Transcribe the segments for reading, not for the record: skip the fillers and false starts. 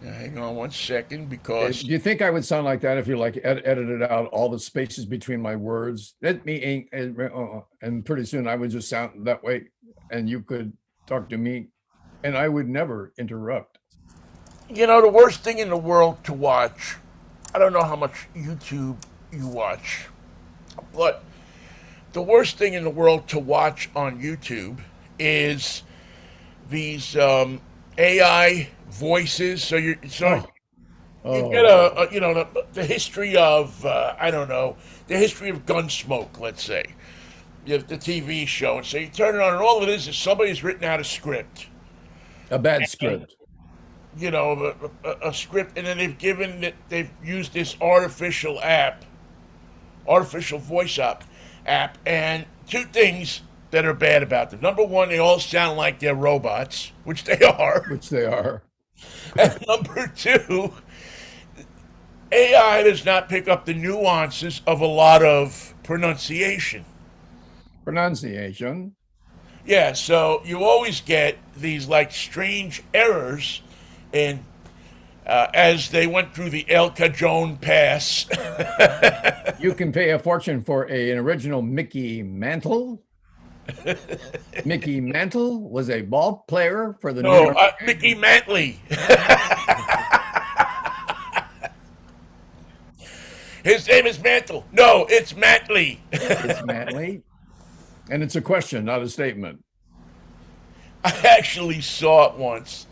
Hang on one second, Do because you think I would sound like that if you like edited out all the spaces between my words? Let me and pretty soon I would just sound that way, and you could talk to me, and I would never interrupt. the worst thing in the world to watch. I don't know how much YouTube you watch, but the worst thing in the world to watch on YouTube is these AI voices. So Oh, you get oh, the history of I don't know, the history of Gunsmoke, let's say, you have the TV show, and so you turn it on, and all it is somebody's written out a script, a bad and script. a script, and then they've used this artificial voice app, and two things that are bad about them. Number one, they all sound like they're robots, which they are. Which they are. And number two, AI does not pick up the nuances of a lot of pronunciation. Pronunciation. Yeah, so you always get these like strange errors in as they went through the El Cajon Pass. You can pay a fortune for an original Mickey Mantle. Mickey Mantle was a ball player for the New No, York. Mickey Mantley. His name is Mantle. No, it's Mantley. It's Mantley, and it's a question, not a statement. I actually saw it once.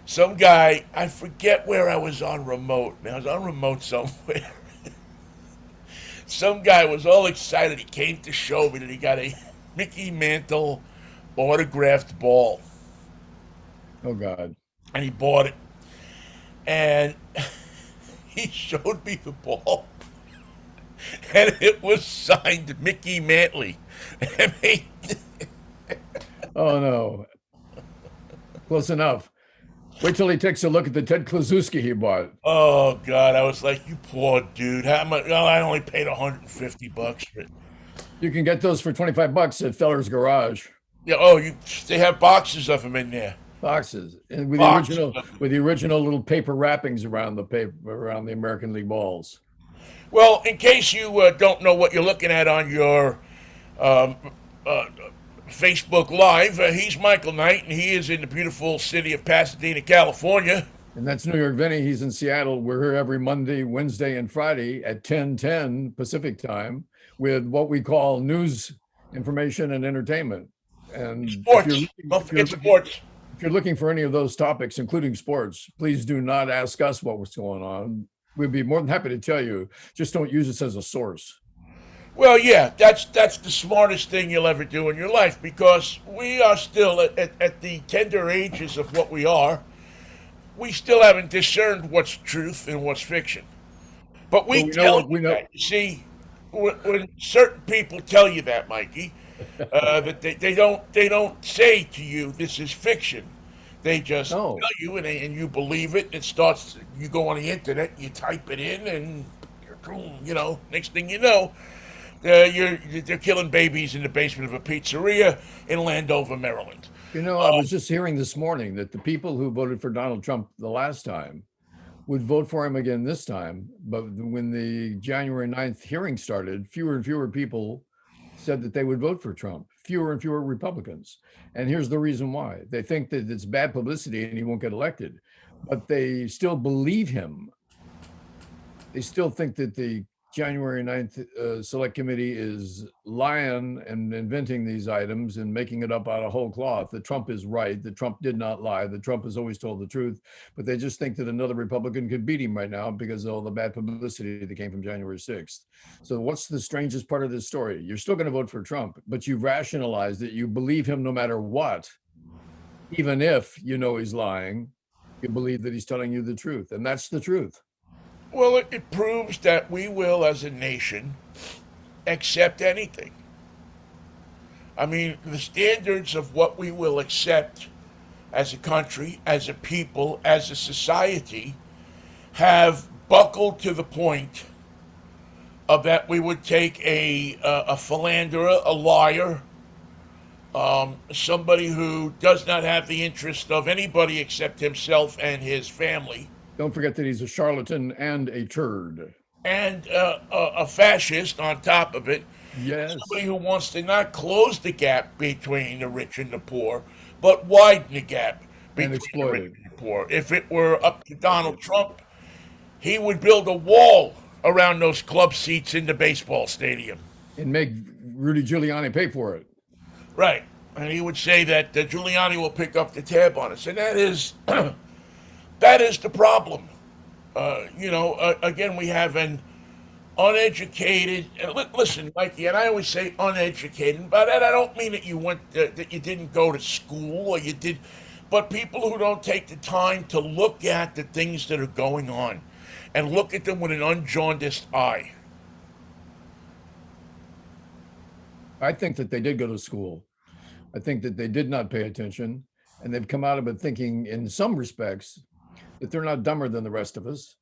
Some guy, I forget where I was on remote. Man, I was on remote somewhere. Some guy was all excited. He came to show me that he got a Mickey Mantle autographed ball, Oh God. and he bought it. And he showed me the ball, and it was signed Mickey Mantley. I mean, Oh no. Close enough. Wait till he takes a look at the Ted Klaczewski he bought. oh God, I was like, "You poor dude. How much? Oh, I only paid $150 for it." You can get those for 25 bucks at Feller's Garage. Yeah. Oh, they have boxes of them in there. Boxes. And Boxes of them. with the original little paper wrappings around the American League balls. Well, in case you don't know what you're looking at on your um, uh, Facebook Live, he's Michael Knight, and he is in the beautiful city of Pasadena, California. And that's New York Vinnie. He's in Seattle. We're here every Monday, Wednesday, and Friday at 10:10 Pacific time with what we call news, information, and entertainment. And Sports. Don't forget sports. if you're looking for any of those topics, including sports, please do not ask us what was going on. We'd be more than happy to tell you. Just don't use us as a source. Well, yeah, that's the smartest thing you'll ever do in your life, because we are still at the tender ages of what we are. We still haven't discerned what's truth and what's fiction. But But we we know tell what you we know. that. You see, when certain people tell you that, Mikey, that they don't say to you this is fiction. They just No, tell you, and you believe it. It starts. You go on the internet, you type it in, and next thing you know, they're killing babies in the basement of a pizzeria in Landover, Maryland. I was just hearing this morning that the people who voted for Donald Trump the last time would vote for him again this time. But when the January 9th hearing started, fewer and fewer people said that they would vote for Trump, fewer and fewer Republicans. And here's the reason why. They think that it's bad publicity and he won't get elected, but they still believe him. They still think that the January 9th select committee is lying and inventing these items and making it up out of whole cloth. That Trump is right, that Trump did not lie, that Trump has always told the truth, but they just think that another Republican could beat him right now because of all the bad publicity that came from January 6th. So what's the strangest part of this story? You're still going to vote for Trump, but you rationalize that you believe him no matter what, even if you know he's lying, you believe that he's telling you the truth, and that's the truth. Well, it proves that we will, as a nation, accept anything. I mean, the standards of what we will accept as a country, as a people, as a society, have buckled to the point of that we would take a philanderer, a liar, somebody who does not have the interest of anybody except himself and his family, Don't forget that he's a charlatan and a turd. and a fascist on top of it. Somebody Yes, who wants to not close the gap between the rich and the poor, but widen the gap and between the rich exploited. and the poor. If it were up to Donald Trump, he would build a wall around those club seats in the baseball stadium. And make Rudy Giuliani pay for it. Right. And he would say that Giuliani will pick up the tab on us. And that is that is the problem. Again, we have an uneducated. Listen, Mikey, and I always say uneducated, but I don't mean that you went that you didn't go to school or you did, but people who don't take the time to look at the things that are going on, and look at them with an unjaundiced eye. I think that they did go to school. I think that they did not pay attention, and they've come out of it thinking, in some respects, that they're not dumber than the rest of us.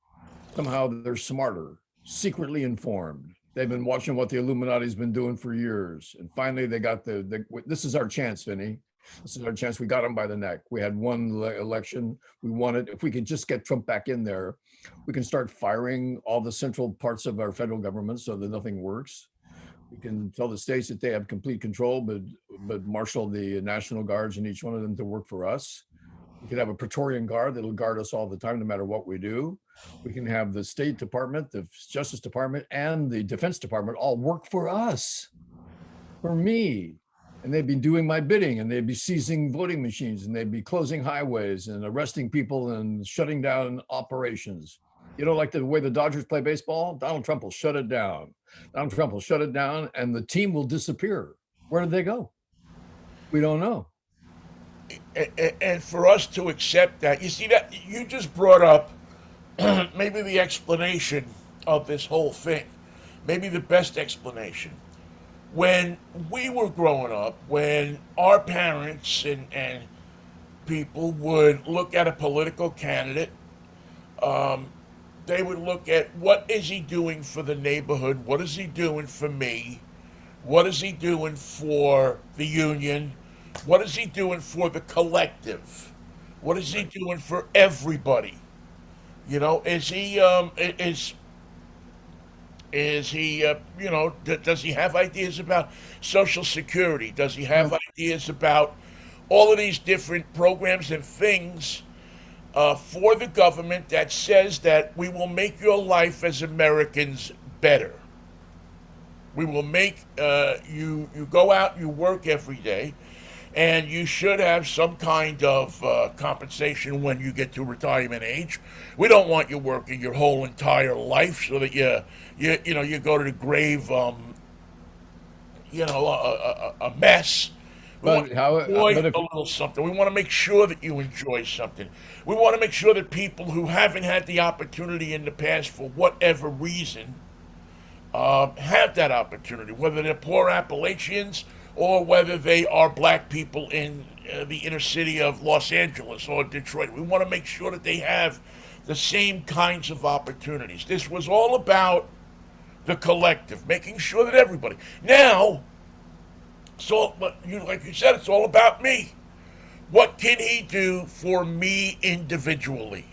Somehow they're smarter, secretly informed. They've been watching what the Illuminati's been doing for years, and finally they got this is our chance, Vinny. This is our chance. We got them by the neck. We had one election. We won it. If we could just get Trump back in there, we can start firing all the central parts of our federal government so that nothing works. We can tell the states that they have complete control, but marshal the National Guards in each one of them to work for us. We could have a Praetorian Guard that'll guard us all the time, no matter what we do. We can have the State Department, the Justice Department, and the Defense Department all work for us, for me. And they'd be doing my bidding, and they'd be seizing voting machines, and they'd be closing highways and arresting people and shutting down operations. You know, like the way the Dodgers play baseball, Donald Trump will shut it down. Donald Trump will shut it down, and the team will disappear. Where did they go? We don't know. And for us to accept that, you see that you just brought up maybe the explanation of this whole thing, maybe the best explanation. When we were growing up, when our parents and people would look at a political candidate, they would look at what is he doing for the neighborhood, what is he doing for me, what is he doing for the union, what is he doing for the collective, what is he doing for everybody. Is he does he have ideas about Social Security? Does he have No, ideas about all of these different programs and things for the government that says that we will make your life as Americans better? We will make you go out, you work every day, and you should have some kind of compensation when you get to retirement age. We don't want you working your whole entire life so that you go to the grave a mess. We want but how? to enjoy But if a little something. We want to make sure that you enjoy something. We want to make sure that people who haven't had the opportunity in the past for whatever reason have that opportunity, whether they're poor Appalachians or whether they are black people in the inner city of Los Angeles or Detroit. We want to make sure that they have the same kinds of opportunities. This was all about the collective, making sure that everybody. Now, so like you said, it's all about me. What can he do for me individually?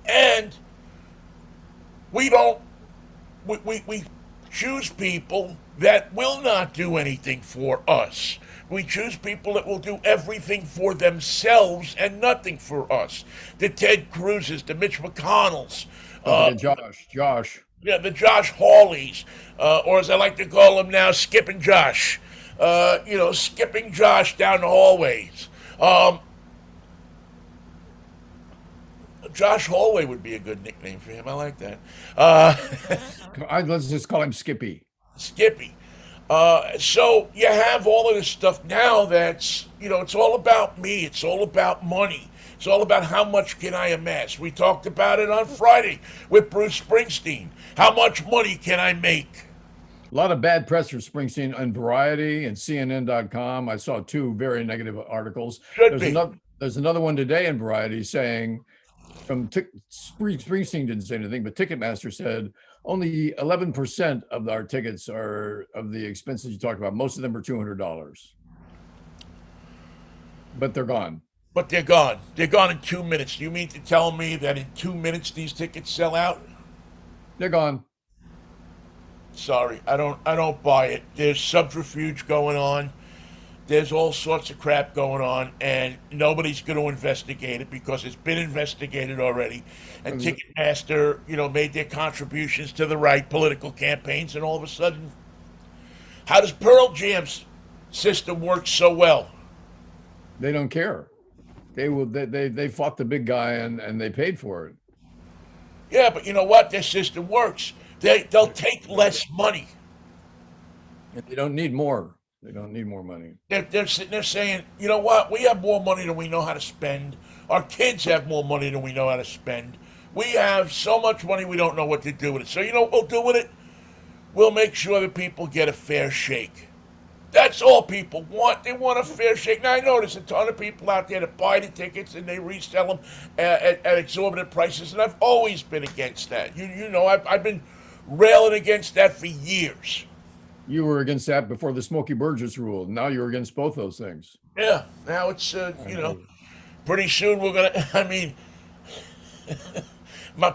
And we don't we choose people that will not do anything for us. We choose people that will do everything for themselves and nothing for us. The Ted Cruzes, the Mitch McConnells, don't forget Josh. yeah, the Josh Hawleys, or as I like to call him now, Skipping Josh. Skipping Josh down the hallways. Josh Hallway would be a good nickname for him. I like that. Let's just call him Skippy. Skippy. So you have all of this stuff now that's, it's all about me. It's all about money. It's all about how much can I amass. We talked about it on Friday with Bruce Springsteen. How much money can I make? A lot of bad press for Springsteen on Variety and CNN.com. I saw two very negative articles. Should be. There's another one today in Variety saying Springsteen didn't say anything, but Ticketmaster said only 11% of our tickets are of the expenses you talked about. Most of them are $200, but they're gone. But they're gone. They're gone in 2 minutes. Do you mean to tell me that in 2 minutes these tickets sell out? They're gone. Sorry, I don't buy it. There's subterfuge going on. There's all sorts of crap going on, and nobody's going to investigate it because it's been investigated already. And Ticketmaster, made their contributions to the right political campaigns, and all of a sudden, how does Pearl Jam's system work so well? They don't care. They fought the big guy and they paid for it. Yeah, but you know what? Their system works. They'll take less money. And they don't need more. They don't need more money. They're sitting there saying, you know what? We have more money than we know how to spend. Our kids have more money than we know how to spend. We have so much money we don't know what to do with it. So you know what we'll do with it? We'll make sure that people get a fair shake. That's all people want. They want a fair shake. Now I know there's a ton of people out there that buy the tickets and they resell them at exorbitant prices, and I've always been against that. I've been railing against that for years. You were against that before the Smokey Burgess rule. Now you're against both those things. Yeah. Now it's pretty soon we're gonna. I mean,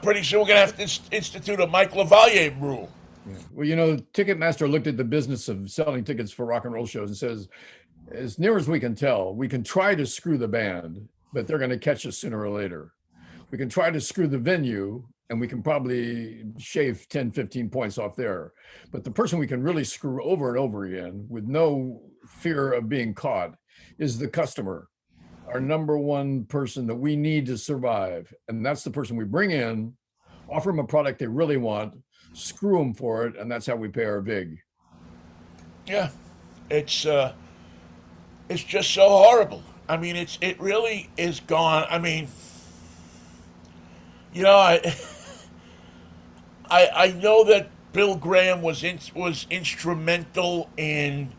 pretty soon we're gonna have to institute a Mike LaValliere rule. Yeah. Well, Ticketmaster looked at the business of selling tickets for rock and roll shows and says, as near as we can tell, we can try to screw the band, but they're going to catch us sooner or later. We can try to screw the venue, and we can probably shave 10, 15 points off there. But the person we can really screw over and over again with no fear of being caught is the customer, our number one person that we need to survive. And that's the person we bring in, offer them a product they really want, screw them for it, and that's how we pay our vig. Yeah, it's just so horrible. I mean, it really is gone. I mean, I I know that Bill Graham was instrumental in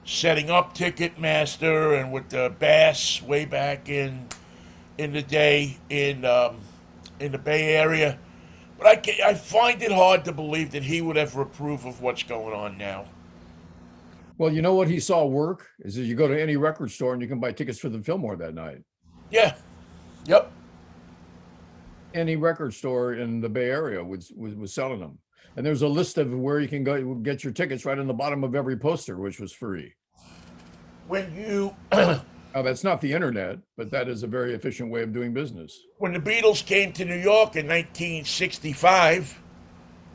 setting up Ticketmaster and with the Bass way back in the day in the Bay Area. But I find it hard to believe that he would ever approve of what's going on now. Well, you know what he saw work is that you go to any record store and you can buy tickets for the Fillmore that night. Yeah. Yep. Any record store in the Bay Area was selling them. And there's a list of where you can go get your tickets right on the bottom of every poster, which was free. When you Now, that's not the internet, but that is a very efficient way of doing business. when the Beatles came to New York in 1965,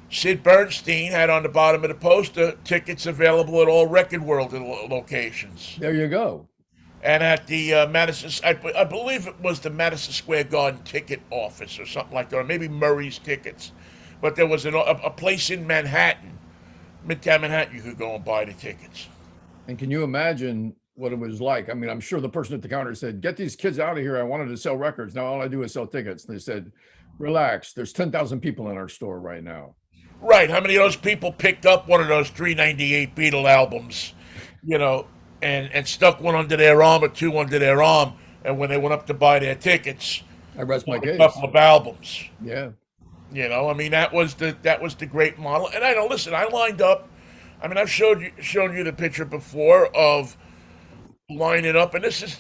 Sid Bernstein had on the bottom of the poster tickets available at all Record World locations. There you go. And at the Madison, I believe it was the Madison Square Garden ticket office or something like that, or maybe Murray's Tickets. But there was a place in Manhattan, Midtown Manhattan, you could go and buy the tickets. And can you imagine what it was like? I mean, I'm sure the person at the counter said, "Get these kids out of here. I wanted to sell records. Now all I do is sell tickets." And they said, "Relax. There's 10,000 people in our store right now." Right. How many of those people picked up one of those 398 Beatle albums, and stuck one under their arm or two under their arm, and when they went up to buy their tickets, I rest my a case. couple of albums. Yeah. I mean that was the great model. And I know. Listen, I lined up. I mean, I've shown you the picture before of lining up, and this is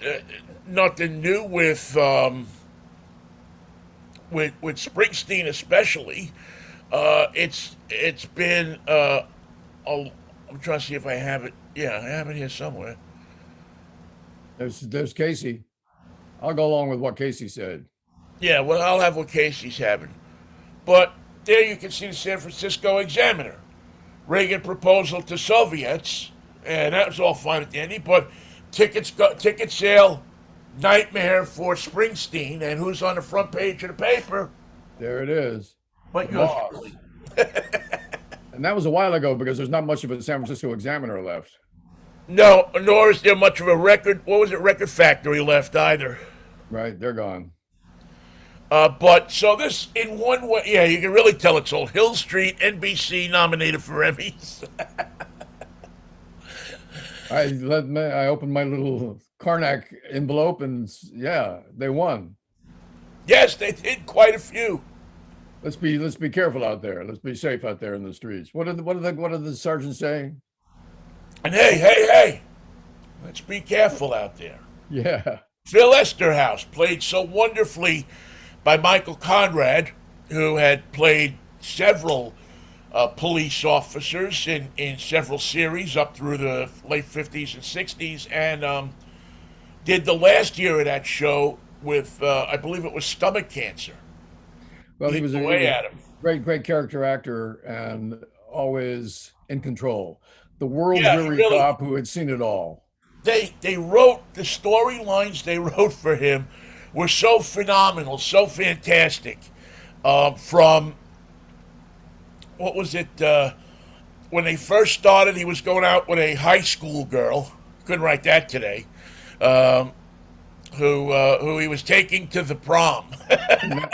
nothing new with Springsteen especially. It's been I'm trying to see if I have it. Yeah, I have it here somewhere. There's Casey. I'll go along with what Casey said. Yeah, well, I'll have what Casey's having. But there you can see the San Francisco Examiner. Reagan proposal to Soviets, and that was all fine and dandy, but ticket sale nightmare for Springsteen, and who's on the front page of the paper? There it is. But The boss. And that was a while ago because there's not much of a San Francisco Examiner left. No, nor is there much of a record. What was it? Record Factory left either. Right, they're gone. But so this, in one way, yeah, you can really tell it's old. Hill Street, NBC nominated for Emmys. I opened my little Karnak envelope and yeah, they won. Yes, they did quite a few. Let's be careful out there. Let's be safe out there in the streets. What did the sergeant say? And hey, let's be careful out there. Yeah. Phil Esterhaus, played so wonderfully by Michael Conrad, who had played several police officers in several series up through the late 50s and 60s, and did the last year of that show with, I believe it was stomach cancer, Well, he eating was a away at him. great character actor and always in control. The world Yeah, he weary really. cop who had seen it all. They wrote the storylines they wrote for him were so phenomenal, so fantastic. From what was it? When they first started, he was going out with a high school girl. Couldn't write that today. Um, who he was taking to the prom. And, that,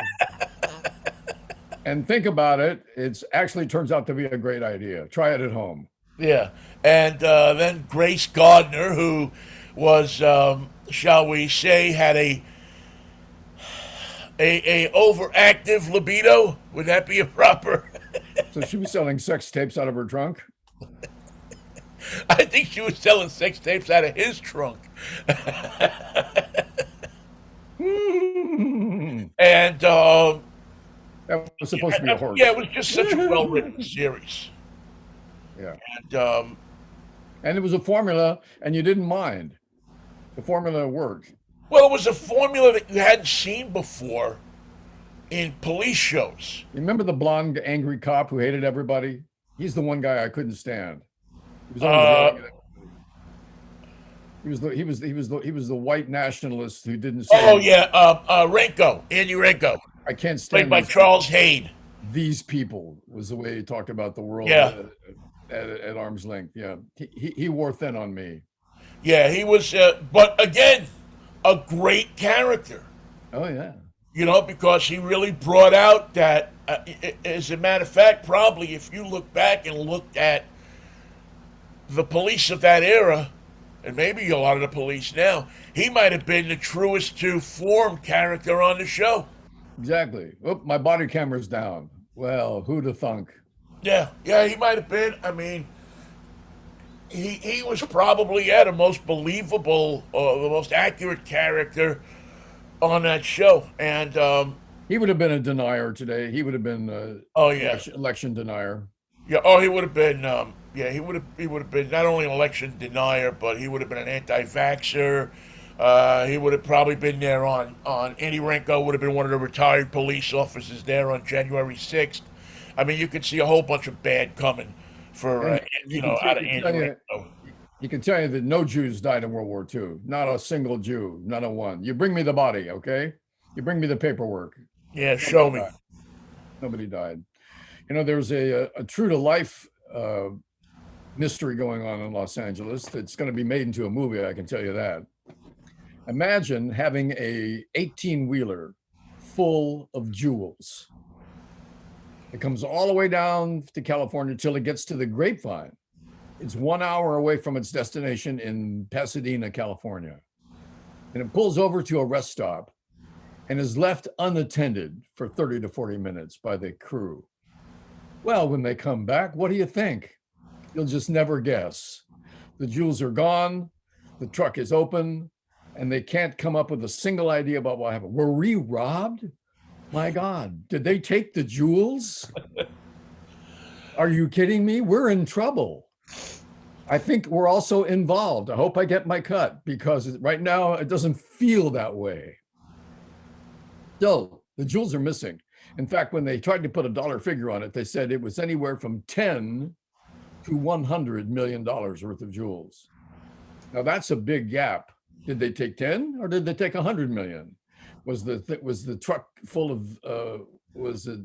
and think about it, it's actually turns out to be a great idea. Try it at home. Yeah, and then Grace Gardner, who was, shall we say, had a overactive libido. Would that be a proper? So she was selling sex tapes out of her trunk. I think she was selling sex tapes out of his trunk. And That was supposed to be a yeah, horse. it was just such a well written series. Yeah. And And it was a formula, and you didn't mind. The formula worked. well, it was a formula that you hadn't seen before in police shows. You remember the blonde, angry cop who hated everybody? He's the one guy I couldn't stand. He was always yelling at everybody. He was the white nationalist who didn't Oh say, yeah, Renko, Andy Renko, I can't played stand by these Charles Hayde. these people was the way he talked about the world Yeah, at arm's length. Yeah, he wore thin on me. yeah, he was. But again, a great character. Oh yeah, Because he really brought out that. As a matter of fact, probably if you look back and looked at the police of that era, and maybe a lot of the police now, he might have been the truest to form character on the show. exactly. Oh, my body camera's down. Well, who'd have thunk? Yeah, yeah, he might have been. I mean, he was probably the most believable, the most accurate character on that show. And He would have been a denier today. He would have been oh yeah, election denier. yeah. Oh, he would have been. Yeah, he would have been not only an election denier, but he would have been an anti-vaxxer. He would have probably been there on Andy Renko would have been one of the retired police officers there on January 6th. I mean, you could see a whole bunch of bad coming for And you can out of you Andy can tell you, Renko. you can tell you that no Jews died in World War II. Not a single Jew. Not a one. You bring me the body, okay? You bring me the paperwork. Yeah, show Nobody me. died. Nobody died. There's a true to life mystery going on in Los Angeles that's going to be made into a movie. I can tell you that. Imagine having a 18-wheeler full of jewels. It comes all the way down to California till it gets to the Grapevine. It's 1 hour away from its destination in Pasadena, California. And it pulls over to a rest stop and is left unattended for 30 to 40 minutes by the crew. Well, when they come back, what do you think? You'll just never guess. The jewels are gone, the truck is open, and they can't come up with a single idea about what happened. Were we robbed? My God, did they take the jewels? Are you kidding me? We're in trouble. I think we're also involved. I hope I get my cut because right now it doesn't feel that way. So the jewels are missing. In fact, when they tried to put a dollar figure on it, they said it was anywhere from 10 to $100 million worth of jewels. Now that's a big gap. Did they take 10 or did they take 100 million? Was the truck full of was it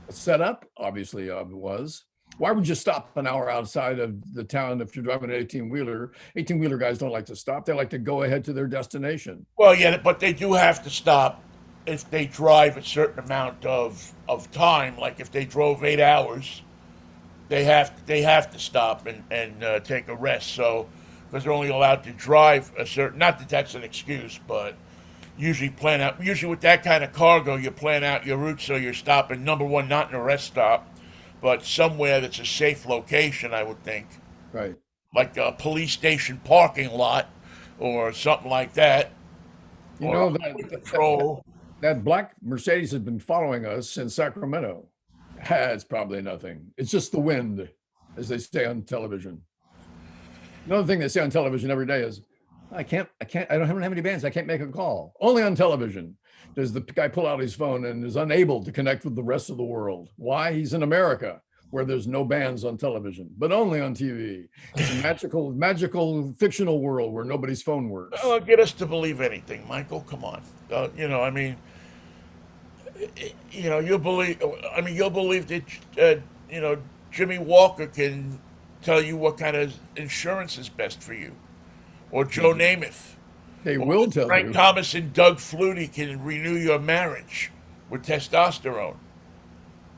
set up? Obviously, it was. Why would you stop an hour outside of the town if you're driving an 18-wheeler? 18-wheeler guys don't like to stop. They like to go ahead to their destination. Well, yeah, but they do have to stop if they drive a certain amount of time. Like if they drove 8 hours, they have to stop and take a rest. So because they're only allowed to drive a certain. Not that that's an excuse, but usually plan out. Usually with that kind of cargo, you plan out your route so you're stopping. Number one, not in a rest stop, but somewhere that's a safe location. I would think, Right. like a police station parking lot or something like that. You or know a that highway that that, patrol. that black Mercedes has been following us since Sacramento. It's probably nothing. It's just the wind, as they say on television. Another thing they say on television every day is, I don't have any bands. I can't make a call. Only on television does the guy pull out his phone and is unable to connect with the rest of the world. Why? He's in America where there's no bands on television, but only on TV. It's a magical fictional world where nobody's phone works. Get us to believe anything, Michael. Come on. I mean, you'll believe. I mean, you'll believe that Jimmy Walker can tell you what kind of insurance is best for you, or Joe Namath, They or will tell Frank you, Thomas and Doug Flutie can renew your marriage with testosterone.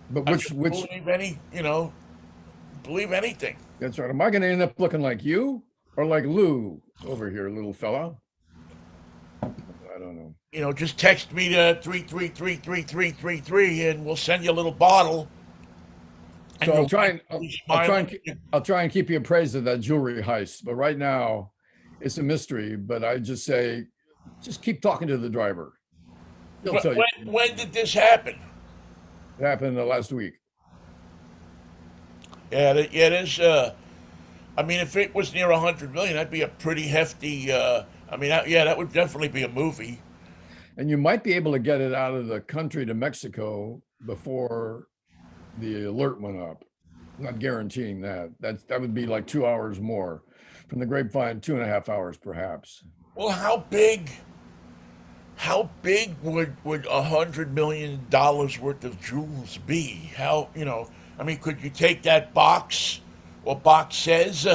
but I which just which believe anything. that's right. Am I going to end up looking like you or like Lou over here, little fella? I don't know. Just text me to 3333333, and we'll send you a little bottle. And So you'll be smiling. I'll try and keep you appraised of that jewelry heist. But right now, it's a mystery. But I just say, just keep talking to the driver. He'll tell you. When did this happen? It happened last week. Yeah, it is. I mean, if it was near 100 million, that'd be a pretty hefty. I mean, that would definitely be a movie. And you might be able to get it out of the country to Mexico before the alert went up. I'm not guaranteeing that. That would be like 2 hours more. From the grapevine, 2.5 hours perhaps. Well, how big? How big would $100 million worth of jewels be? I mean, could you take that box or boxes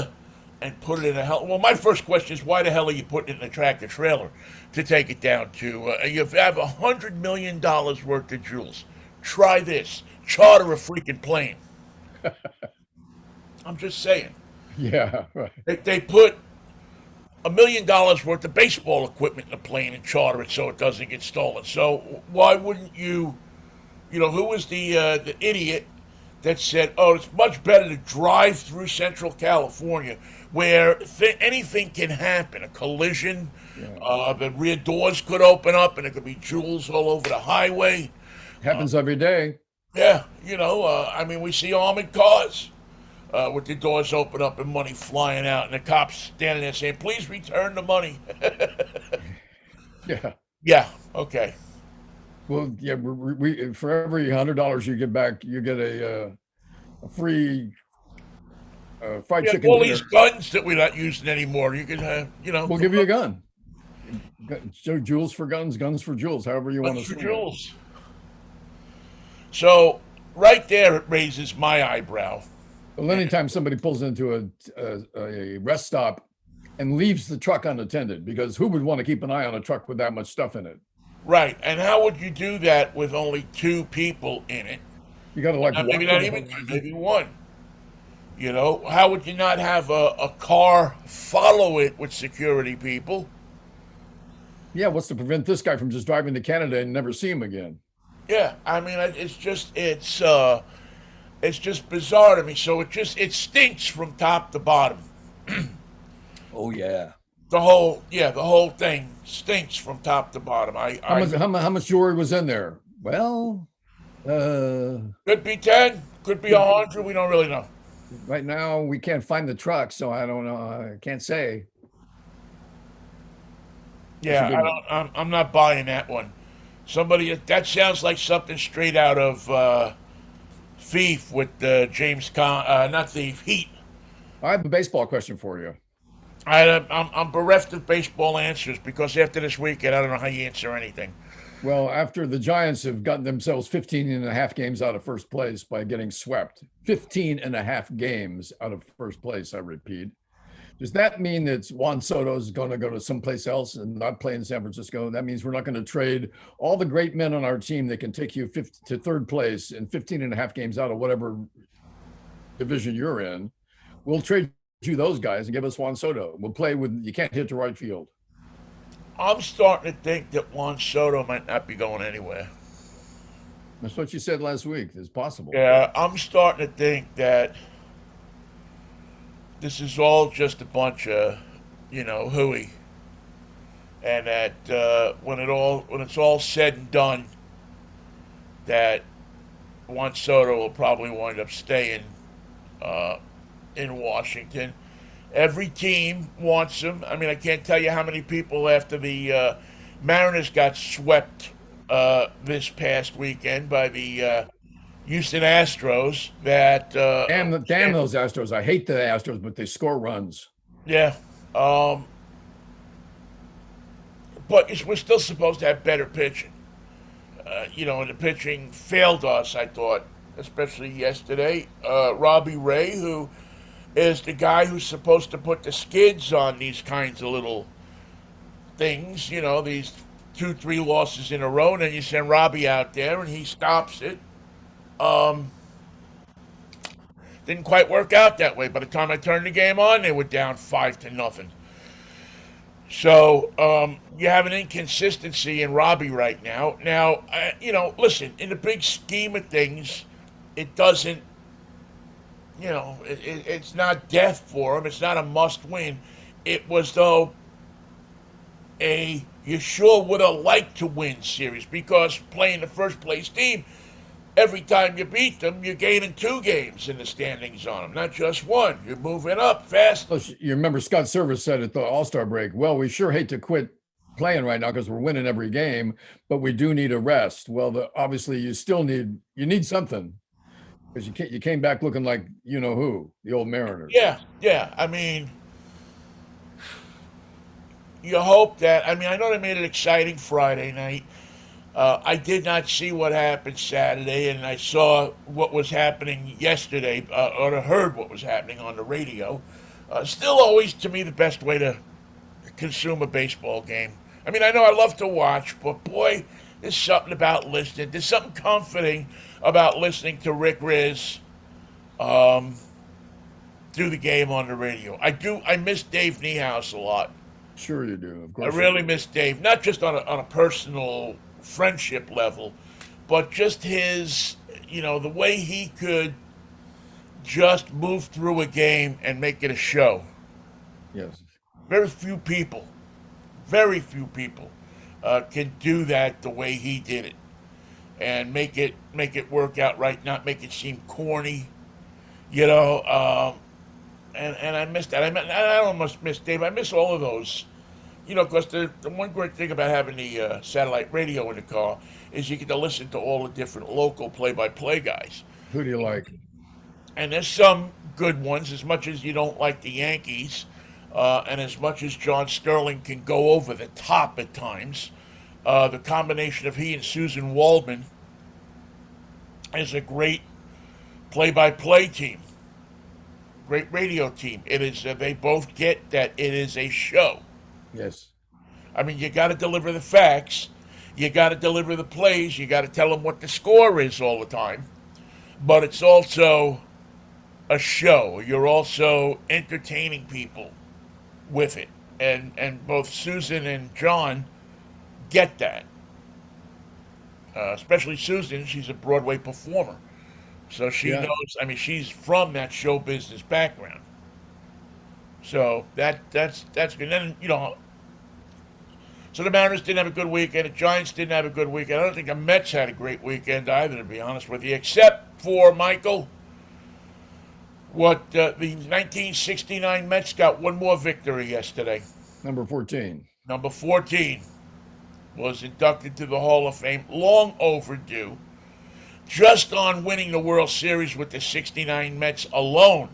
and put it in a hell? Well, my first question is, why the hell are you putting it in a tractor trailer to take it down to? You have $100 million worth of jewels. Try this. Charter a freaking plane. I'm just saying. Yeah, right. They put $1 million worth of baseball equipment in the plane and charter it so it doesn't get stolen. So why wouldn't you? Who was the idiot that said, "Oh, it's much better to drive through Central California, where anything can happen, a collision, Yeah. the rear doors could open up, and there could be jewels all over the highway." Happens every day. Yeah, I mean, we see armored cars with the doors open up and money flying out, and the cops standing there saying, "Please return the money." Yeah. Yeah, okay. Well, yeah. For every $100 you get back, you get a free fried Yeah, chicken all dinner. these guns that we're not using anymore, you can We'll give you a gun. So jewels for guns, guns for jewels, however you want guns to for swing it. jewels. So right there, it raises my eyebrow. Well, anytime somebody pulls into a rest stop and leaves the truck unattended, because who would want to keep an eye on a truck with that much stuff in it? Right, and how would you do that with only two people in it? You got to like Maybe walk not the even two, horizon. maybe one. How would you not have a car follow it with security people? Yeah, what's to prevent this guy from just driving to Canada and never see him again? Yeah, I mean, it's just bizarre to me. So it stinks from top to bottom. Oh yeah. The whole thing stinks from top to bottom. How much jewelry was in there? Well, Could be 10, could be 100. We don't really know. right now we can't find the truck, so I don't know. I can't say. That's a Yeah, good one. I'm not buying that one. That sounds like something straight out of Thief with James Con. Not Thief, Heat. I have a baseball question for you. I'm bereft of baseball answers because after this weekend, I don't know how you answer anything. Well, after the Giants have gotten themselves 15 and a half games out of first place by getting swept, 15 and a half games out of first place, I repeat. Does that mean that Juan Soto is going to go to someplace else and not play in San Francisco? That means we're not going to trade all the great men on our team that can take you to third place in 15 and a half games out of whatever division you're in. We'll trade you those guys and give us Juan Soto. We'll play with, you can't hit to right field. I'm starting to think that Juan Soto might not be going anywhere. That's what you said last week. It's possible. Yeah, I'm starting to think that this is all just a bunch of, hooey. and that when it's all said and done, that Juan Soto will probably wind up staying uh, in Washington. Every team wants him. I mean, I can't tell you how many people after the Mariners got swept this past weekend by the Houston Astros that Damn those Astros. I hate the Astros, but they score runs. yeah. Um, but we're still supposed to have better pitching. And the pitching failed us, I thought, especially yesterday. Robbie Ray, who is the guy who's supposed to put the skids on these kinds of little things, these 2, 3 losses in a row, and then you send Robbie out there and he stops it. Um, didn't quite work out that way. By the time I turned the game on, they were down 5-0. So you have an inconsistency in Robbie right now. Now, listen, in the big scheme of things, it doesn't, it's not death for him. It's not a must win. It was, though, you sure would have liked to win series because playing the first place team, every time you beat them, you're gaining 2 games in the standings on them, not just one. You're moving up fast. Plus, you remember Scott Service said at the All-Star break, well, we sure hate to quit playing right now because we're winning every game, but we do need a rest. Well, obviously you still need something because you came back looking like who, the old Mariners. Yeah. I mean, you hope that. I mean, I know they made it exciting Friday night. I did not see what happened Saturday, and I saw what was happening yesterday, or heard what was happening on the radio. Still, always to me, the best way to consume a baseball game. I mean, I know I love to watch, but boy, there's something about listening. There's something comforting about listening to Rick Riz do the game on the radio. I do. I miss Dave Niehaus a lot. Sure you do. Of I course. really miss Dave, not just on a personal friendship level, but just his, the way he could just move through a game and make it a show. Yes. Very few people, very few people can do that the way he did it, and make it work out right, not make it seem corny, you know. And I miss that. I almost miss Dave. I miss all of those. Because the one great thing about having the satellite radio in the car is you get to listen to all the different local play-by-play guys. Who do you like? And there's some good ones, as much as you don't like the Yankees, and as much as John Sterling can go over the top at times. The combination of he and Susan Waldman is a great play-by-play team, great radio team. It is. They both get that it is a show. Yes. I mean, you got to deliver the facts. You got to deliver the plays. You got to tell them what the score is all the time. But it's also a show. You're also entertaining people with it. And both Susan and John get that. Especially Susan, she's a Broadway performer. So she knows, I mean, she's from that show business background. So that's good. And then, so the Mariners didn't have a good weekend. The Giants didn't have a good weekend. I don't think the Mets had a great weekend either, to be honest with you, except for Michael. The 1969 Mets got one more victory yesterday. Number 14. Number 14 was inducted to the Hall of Fame, long overdue, just on winning the World Series with the 69 Mets alone.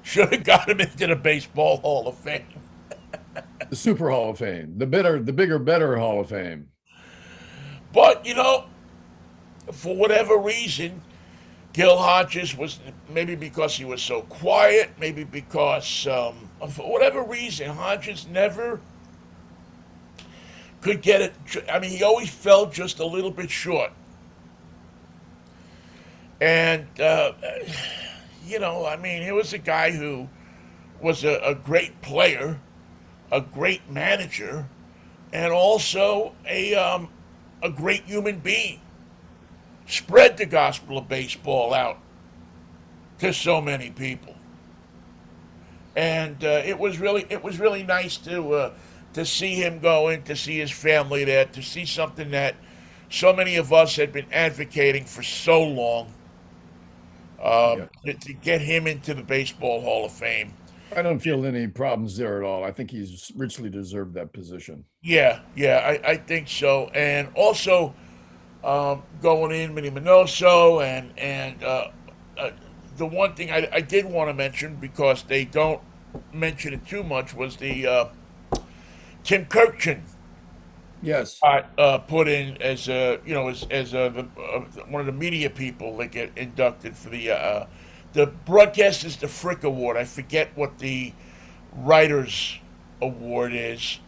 Should have got him into the Baseball Hall of Fame. The Super Hall of Fame. The bigger, better Hall of Fame. But, for whatever reason, Gil Hodges was, maybe because he was so quiet, maybe because, for whatever reason, Hodges never could get it. I mean, he always fell just a little bit short. And, I mean, he was a guy who was a great player, a great manager, and also a great human being. Spread the gospel of baseball out to so many people, and it was really nice to to see him go in, to see his family there, to see something that so many of us had been advocating for so long, Yeah. to get him into the Baseball Hall of Fame. I don't feel any problems there at all. I think he's richly deserved that position. Yeah, yeah, I think so. And also going in Minnie Minoso and the one thing I did want to mention because they don't mention it too much was the Tim Kirkchin Yes. got put in as one of the media people that get inducted for the broadcasters the Frick Award. I forget what the writers award is,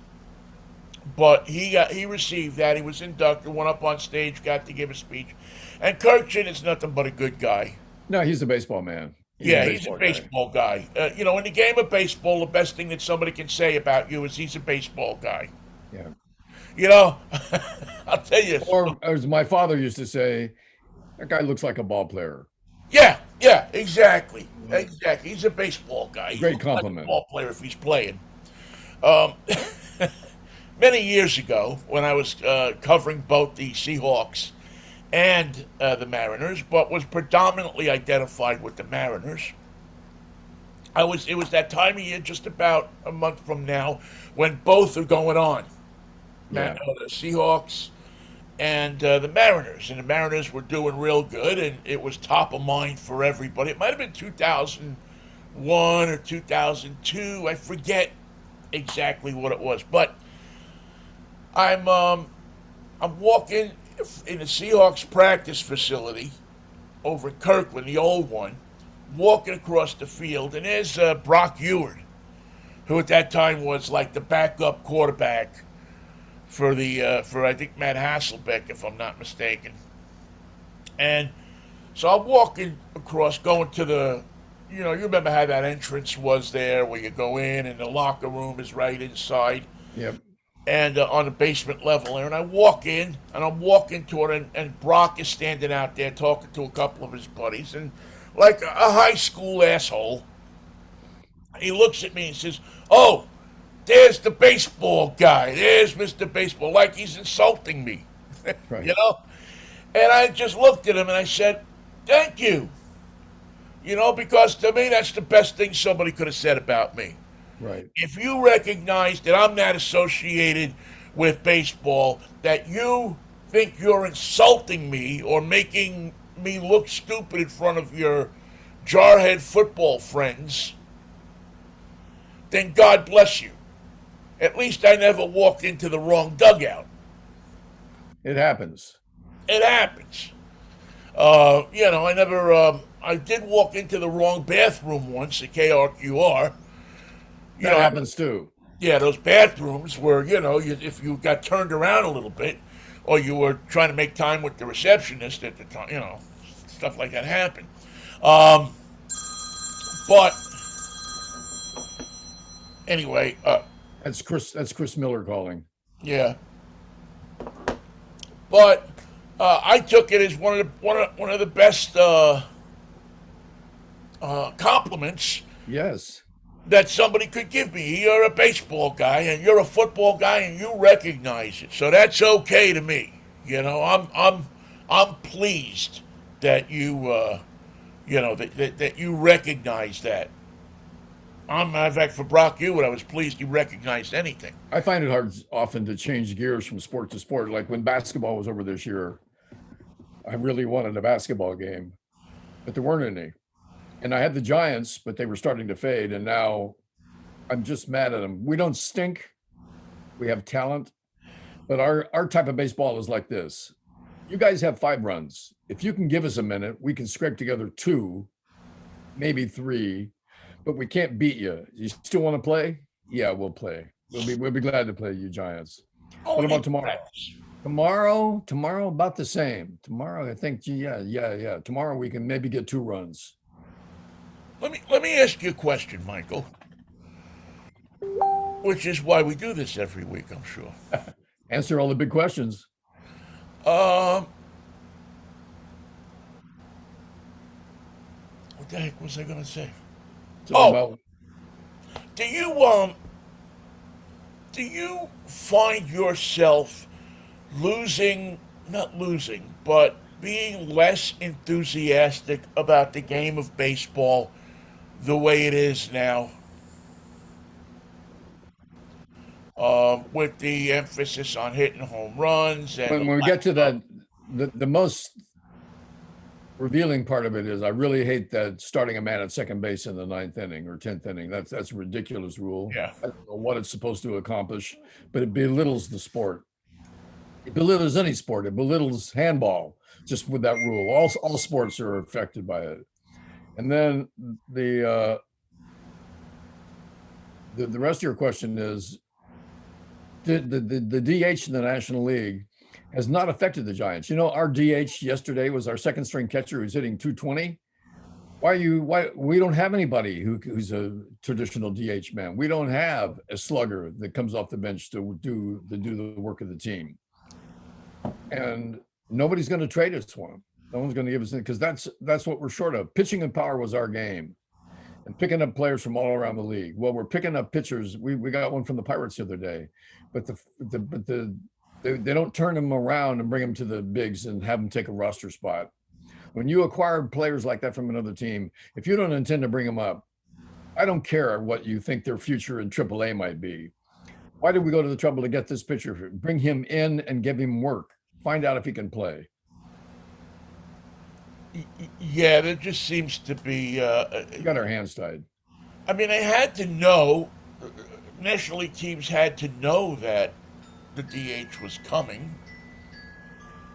but he received that. He was inducted, went up on stage, got to give a speech, and Kirkchin is nothing but a good guy. No, he's a baseball man. He's a Yeah, he's a baseball guy. baseball guy. In the game of baseball, the best thing that somebody can say about you is he's a baseball guy. Yeah. You know, I'll tell you. Or as my father used to say, that guy looks like a ball player. Yeah, yeah, exactly, exactly. He's a baseball guy. He Great looks like a compliment. ball player if he's playing. Um, Many years ago, when I was covering both the Seahawks and the Mariners, but was predominantly identified with the Mariners. It was that time of year, just about a month from now, when both are going on. Yeah. The Seahawks and the Mariners, and the Mariners were doing real good, and it was top of mind for everybody. It might have been 2001 or 2002. I forget exactly what it was, but I'm walking in the Seahawks practice facility over in Kirkland, the old one, walking across the field, and there's Brock Eward, who at that time was like the backup quarterback for I think Matt Hasselbeck, if I'm not mistaken. And so I'm walking across, going to you remember how that entrance was there, where you go in and the locker room is right inside, Yep. and on the basement level there. And I walk in, and I'm walking toward it, and Brock is standing out there talking to a couple of his buddies, and like a high school asshole, he looks at me and says, "Oh, there's the baseball guy. There's Mr. Baseball," like he's insulting me, Right. you know? And I just looked at him and I said, "Thank you." Because to me, that's the best thing somebody could have said about me. Right. If you recognize that I'm not associated with baseball, that you think you're insulting me or making me look stupid in front of your jarhead football friends, then God bless you. At least I never walked into the wrong dugout. It happens. It happens. I never. I did walk into the wrong bathroom once at KRQR. That happens too. Yeah, those bathrooms where if you got turned around a little bit, or you were trying to make time with the receptionist at the time, stuff like that happened. But anyway, That's Chris Miller calling. yeah. But I took it as one of the best compliments Yes. that somebody could give me. You're a baseball guy and you're a football guy and you recognize it, so that's okay to me. I'm pleased that that you recognize that. In fact, for Brock Ewart, I was pleased he recognized anything. I find it hard often to change gears from sport to sport. Like when basketball was over this year, I really wanted a basketball game, but there weren't any. And I had the Giants, but they were starting to fade. And now I'm just mad at them. We don't stink. We have talent, but our type of baseball is like this. You guys have 5 runs. If you can give us a minute, we can scrape together 2, maybe 3, but we can't beat you. You still want to play? Yeah, we'll play. We'll be glad to play you Giants. What about tomorrow? Tomorrow about the same. Tomorrow, I think, yeah. Tomorrow we can maybe get 2 runs. Let me ask you a question, Michael. Which is why we do this every week, I'm sure. Answer all the big questions. What the heck was I going to say? About Do do you find yourself not losing, but being less enthusiastic about the game of baseball the way it is now, with the emphasis on hitting home runs and the When we lack get to of, that, the most revealing part of it is I really hate that starting a man at second base in the ninth inning or 10th inning. That's a ridiculous rule. yeah. I don't know what it's supposed to accomplish, but it belittles the sport. It belittles any sport. It belittles handball just with that rule. All sports are affected by it. And then the rest of your question is the DH in the National League has not affected the Giants. You know, our DH yesterday was our second string catcher who's hitting 220. Why we don't have anybody who's a traditional DH man. We don't have a slugger that comes off the bench to do the work of the team. And nobody's going to trade us for him. No one's going to give us, because that's what we're short of. Pitching and power was our game, and picking up players from all around the league. Well, we're picking up pitchers. We got one from the Pirates the other day, but they don't turn them around and bring them to the bigs and have them take a roster spot. When you acquire players like that from another team, if you don't intend to bring them up, I don't care what you think their future in AAA might be. Why did we go to the trouble to get this pitcher? Bring him in and give him work. Find out if he can play. Yeah, there just seems to be. We got our hands tied. I mean, they had to know. National League teams had to know that the DH was coming.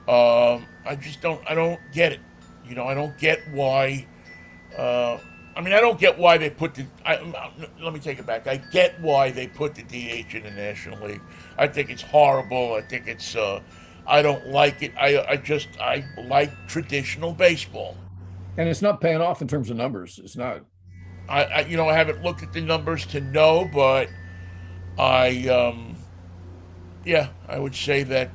I just don't. I don't get it. You know, I don't get why. I mean, I don't get why they put the. Let me take it back. I get why they put the DH in the National League. I think it's horrible. I think it's. I don't like it. I like traditional baseball. And it's not paying off in terms of numbers. It's not. I haven't looked at the numbers to know, but I yeah, I would say that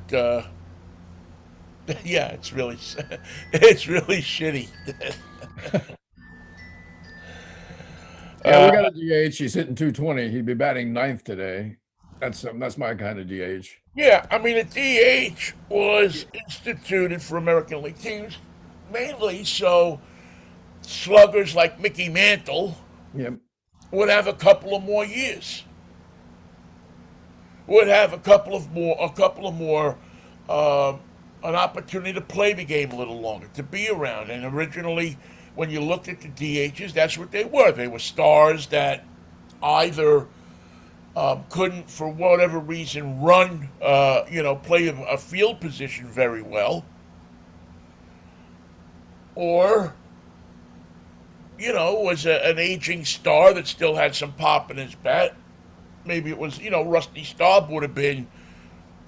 yeah, it's really it's really shitty. Yeah, we got a DH. He's hitting 220. He'd be batting ninth today. That's my kind of DH. Yeah, I mean, the DH was instituted for American League teams mainly so sluggers like Mickey Mantle Yep. would have a couple of more years. Would have a couple of more, an opportunity to play the game a little longer, to be around. And originally, when you looked at the DHs, that's what they were. They were stars that either couldn't, for whatever reason, play a field position very well, or was an aging star that still had some pop in his bat. Maybe it was, Rusty Staub would have been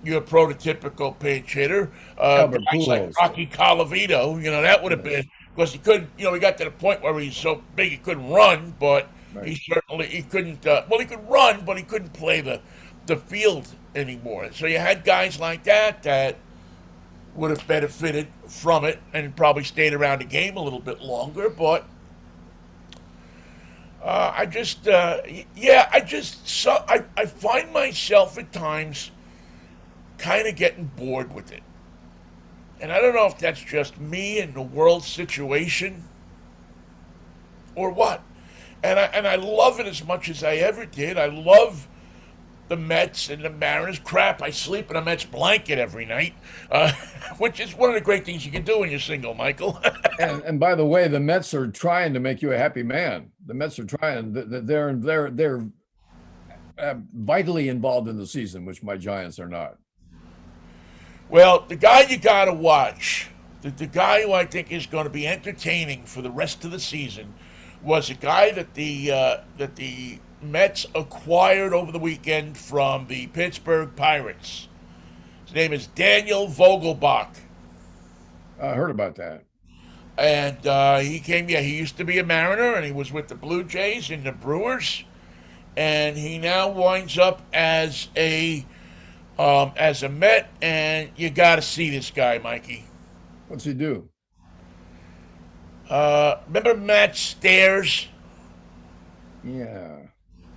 your prototypical pinch hitter. Albert Guys like Pujols. Rocky Colavito, that would have Yes. been, because he couldn't, he got to the point where he's so big he couldn't run, but Right. he couldn't. He could run, but he couldn't play the field anymore. So you had guys like that would have benefited from it and probably stayed around the game a little bit longer, but. I find myself at times kind of getting bored with it. And I don't know if that's just me and the world situation or what. And I love it as much as I ever did. I love the Mets and the Mariners. Crap, I sleep in a Mets blanket every night, which is one of the great things you can do when you're single, Michael. And by the way, the Mets are trying to make you a happy man. The Mets are trying. They're vitally involved in the season, which my Giants are not. Well, the guy you got to watch, the guy who I think is going to be entertaining for the rest of the season, was a guy that the Mets acquired over the weekend from the Pittsburgh Pirates. His name is Daniel Vogelbach. I heard about that. And he used to be a Mariner, and he was with the Blue Jays and the Brewers. And he now winds up as a Met, and you got to see this guy, Mikey. What's he do? Remember Matt Stairs? Yeah.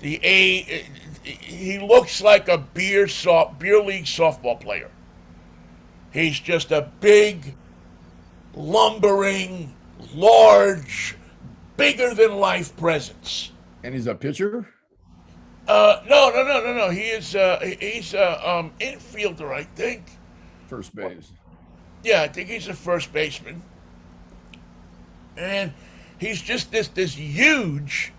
The A. He looks like a beer league softball player. He's just a big, lumbering, large, bigger than life presence. And he's a pitcher? No. He's a infielder, I think. First base. Yeah, I think he's a first baseman, and he's just this huge.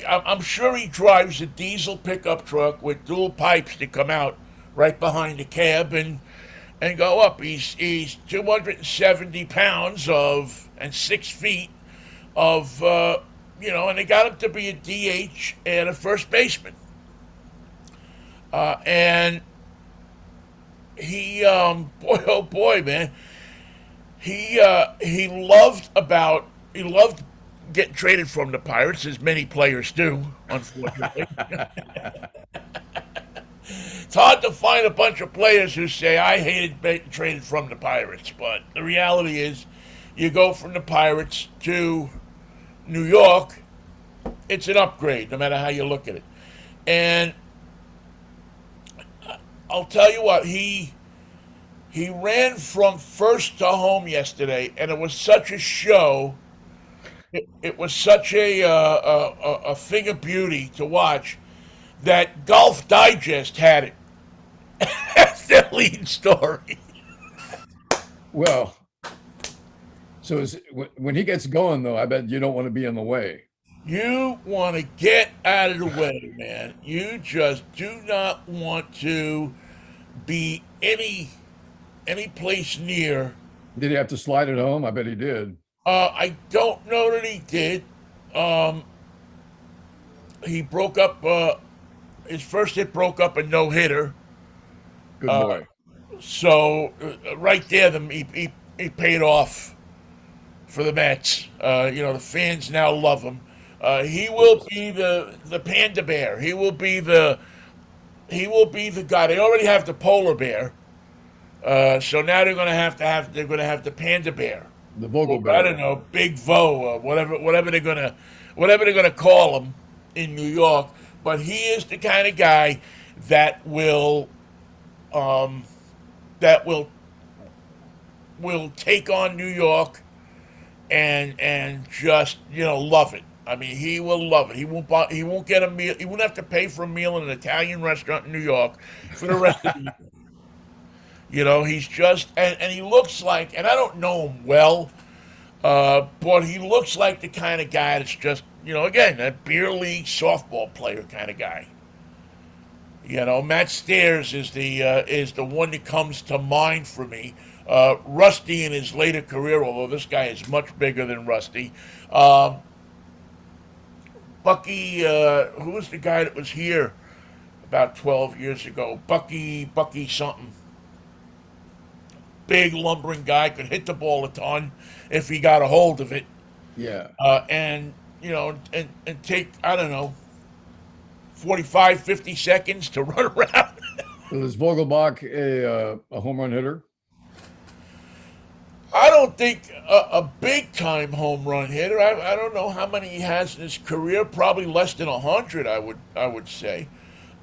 I'm sure he drives a diesel pickup truck with dual pipes that come out right behind the cab and go up. He's 270 pounds of and 6 feet of and they got him to be a DH and a first baseman. And he boy oh boy man, he loved getting traded from the Pirates, as many players do, unfortunately. It's hard to find a bunch of players who say I hated being traded from the Pirates, but the reality is, you go from the Pirates to New York, it's an upgrade, no matter how you look at it. And I'll tell you what, he ran from first to home yesterday, and it was such a show. It was such a thing of beauty to watch that Golf Digest had it as their lead story. Well, so when he gets going, though, I bet you don't want to be in the way. You want to get out of the way, man. You just do not want to be any place near. Did he have to slide it home? I bet he did. I don't know that he did. He broke up. His first hit broke up a no hitter. Good boy. So right there, he paid off for the Mets. The fans now love him. He will be the panda bear. He will be the guy. They already have the polar bear. So now they're going to have the panda bear. The Vogel I don't know, Big Vo, or whatever they're gonna call him in New York. But he is the kind of guy that will that will take on New York and just love it. I mean, he will love it. He won't get a meal. He won't have to pay for a meal in an Italian restaurant in New York for the rest of the year. He's just, and he looks like, and I don't know him well, but he looks like the kind of guy that's just, again, a beer league softball player kind of guy. Matt Stairs is the one that comes to mind for me. Rusty in his later career, although this guy is much bigger than Rusty. Bucky, who was the guy that was here about 12 years ago? Bucky something. Big lumbering guy, could hit the ball a ton if he got a hold of it. Yeah. And take, I don't know, 45, 50 seconds to run around. So is Vogelbach a home run hitter? I don't think a big time home run hitter. I don't know how many he has in his career. Probably less than 100. I would say.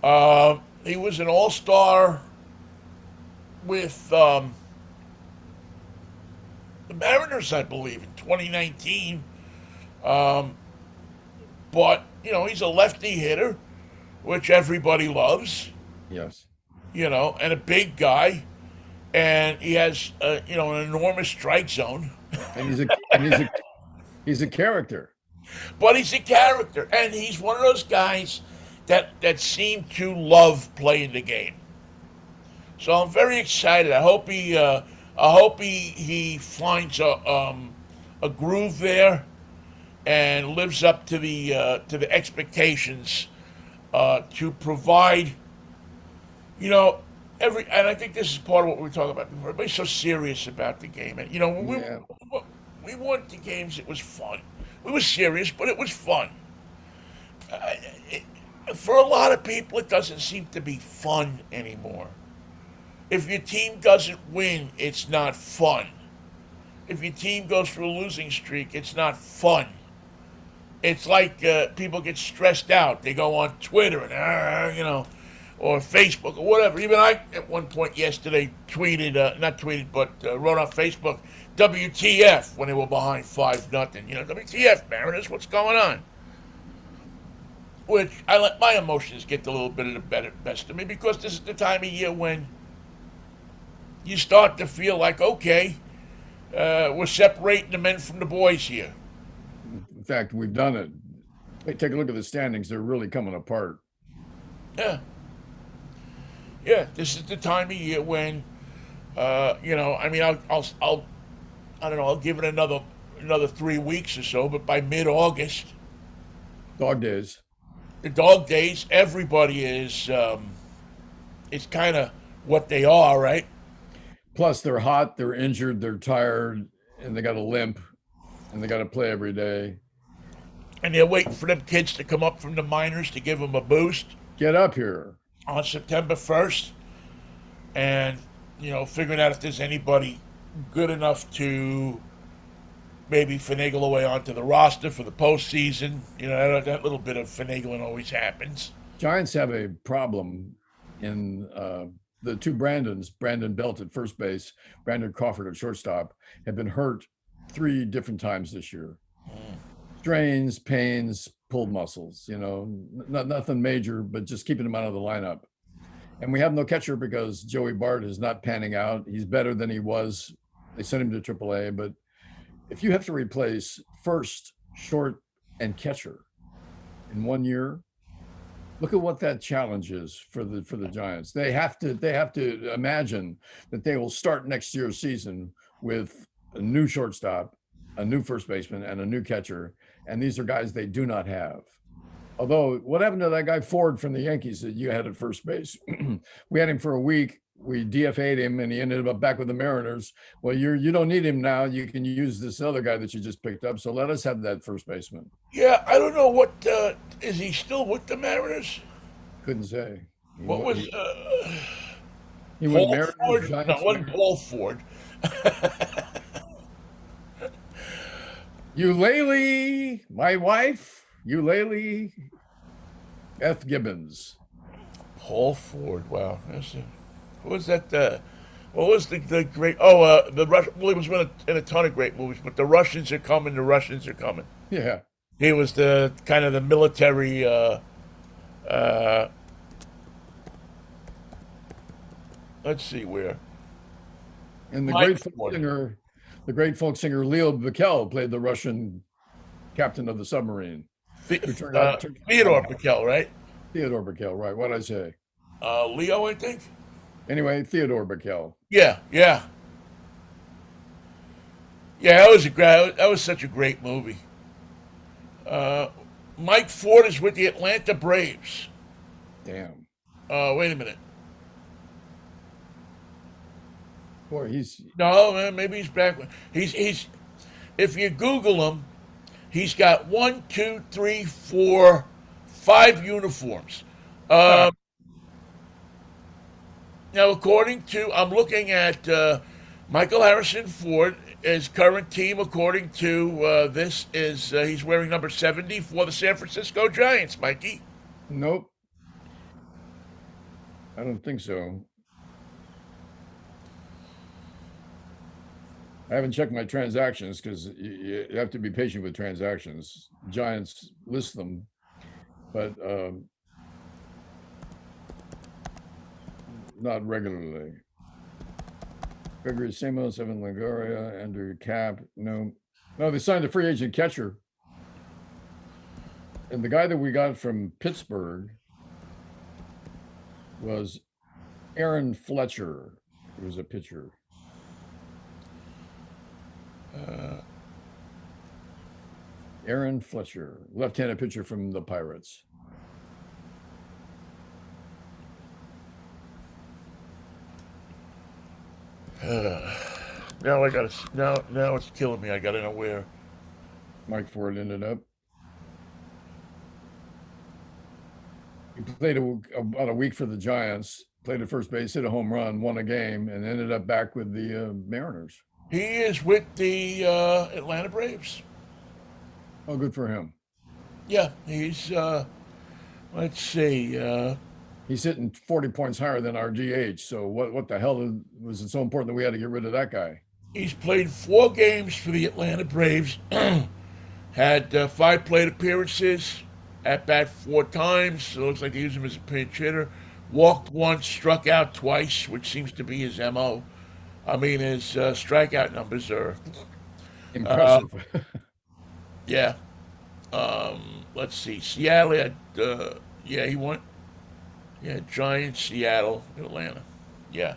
He was an all-star with the Mariners, I believe, in 2019. But he's a lefty hitter, which everybody loves. Yes. And a big guy, and he has an enormous strike zone. And he's a character. But he's a character, and he's one of those guys that seem to love playing the game. So I'm very excited. I hope he finds a groove there and lives up to the expectations to provide. And I think this is part of what we were talking about before. Everybody's so serious about the game, and when we won the games, it was fun. We were serious, but it was fun. For a lot of people, it doesn't seem to be fun anymore. If your team doesn't win, it's not fun. If your team goes through a losing streak, it's not fun. it's like people get stressed out. They go on Twitter and or Facebook or whatever. Even I, at one point yesterday, tweeted, not tweeted, but wrote on Facebook, WTF, when they were behind 5-0. WTF, Mariners, what's going on? Which I let my emotions get a little bit of the best of me, because this is the time of year when you start to feel like, okay, we're separating the men from the boys here. In fact, we've done it. Hey, take a look at the standings. They're really coming apart. Yeah. Yeah, this is the time of year when, I mean, I don't know, I'll give it another 3 weeks or so, but by mid-August, Dog days. the dog days, everybody is, it's kind of what they are, right? Plus, they're hot, they're injured, they're tired, and they got a limp, and they got to play every day. And they're waiting for them kids to come up from the minors to give them a boost Get up here. on September 1st, and figuring out if there's anybody good enough to maybe finagle away onto the roster for the postseason. That little bit of finagling always happens. Giants have a problem in the two Brandons, Brandon Belt at first base, Brandon Crawford at shortstop, have been hurt 3 different times this year. Strains, pains, pulled muscles, nothing major, but just keeping them out of the lineup. And we have no catcher because Joey Bart is not panning out. He's better than he was. They sent him to AAA, but if you have to replace first, short, and catcher in 1 year, look at what that challenge is for the Giants. They have to imagine that they will start next year's season with a new shortstop, a new first baseman, and a new catcher. And these are guys they do not have. Although, what happened to that guy Ford from the Yankees that you had at first base? We had him for a week. We DFA'd him, and he ended up back with the Mariners. Well, you don't need him now. You can use this other guy that you just picked up. So let us have that first baseman. Yeah, I don't know what is he still with the Mariners? Couldn't say. What was He went Paul Mariners, Ford? Giants, No, it wasn't Mariners. Paul Ford. Eulalie, my wife, Eulalie F. Gibbons. Paul Ford. Wow, what was that? What was the great? Oh, the Rush. Well, he was in a ton of great movies, but The Russians Are Coming. The Russians Are Coming. Yeah. He was the kind of the military. Let's see where. And Mike the great folk singer Leo Bickel played the Russian captain of the submarine. Theodore Bickel, right? Theodore Bickel, right? What'd I say? Leo, I think. Anyway, Theodore Bickel. Yeah. That was such a great movie. Mike Ford is with the Atlanta Braves. Damn. Wait a minute. Boy, No, maybe he's back. He's. If you Google him, he's got 1, 2, 3, 4, 5 uniforms. Now, according to, I'm looking at Michael Harrison Ford, his current team, according to this, is he's wearing number 70 for the San Francisco Giants, Mikey. Nope. I don't think so. I haven't checked my transactions because you have to be patient with transactions. Giants list them, but not regularly. Gregory Samos, Evan Longoria, Andrew Cap. No, they signed a free agent catcher. And the guy that we got from Pittsburgh was Aaron Fletcher, who was a pitcher. Aaron Fletcher, left-handed pitcher from the Pirates. Now it's killing me. I gotta know where Mike Ford ended up. He played about a week for the Giants, played at first base, hit a home run, won a game, and ended up back with the Mariners. He is with the Atlanta Braves. Oh, good for him. Yeah, he's let's see. He's hitting 40 points higher than our DH. So what the hell was it so important that we had to get rid of that guy? He's played 4 games for the Atlanta Braves. Had 5 plate appearances, at bat 4 times. So it looks like they use him as a pinch hitter. Walked once, struck out twice, which seems to be his mo. I mean, his strikeout numbers are, uh, Impressive. yeah. Let's see, Seattle had, yeah, he won. Yeah, Giants, Seattle, Atlanta. Yeah.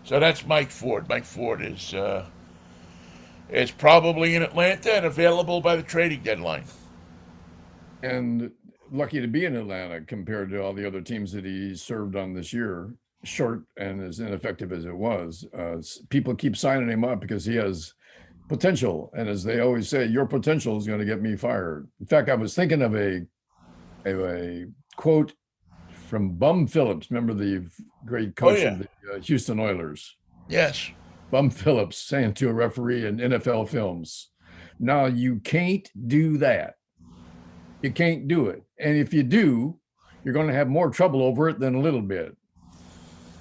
So that's Mike Ford. Mike Ford is probably in Atlanta and available by the trading deadline. And lucky to be in Atlanta compared to all the other teams that he served on this year, short and as ineffective as it was. People keep signing him up because he has potential. And as they always say, your potential is going to get me fired. In fact, I was thinking of a quote from Bum Phillips. Remember the great Oh coach yeah. of the Houston Oilers? Yes. Bum Phillips saying to a referee in NFL films, "Now you can't do that. You can't do it. And if you do, you're going to have more trouble over it than a little bit."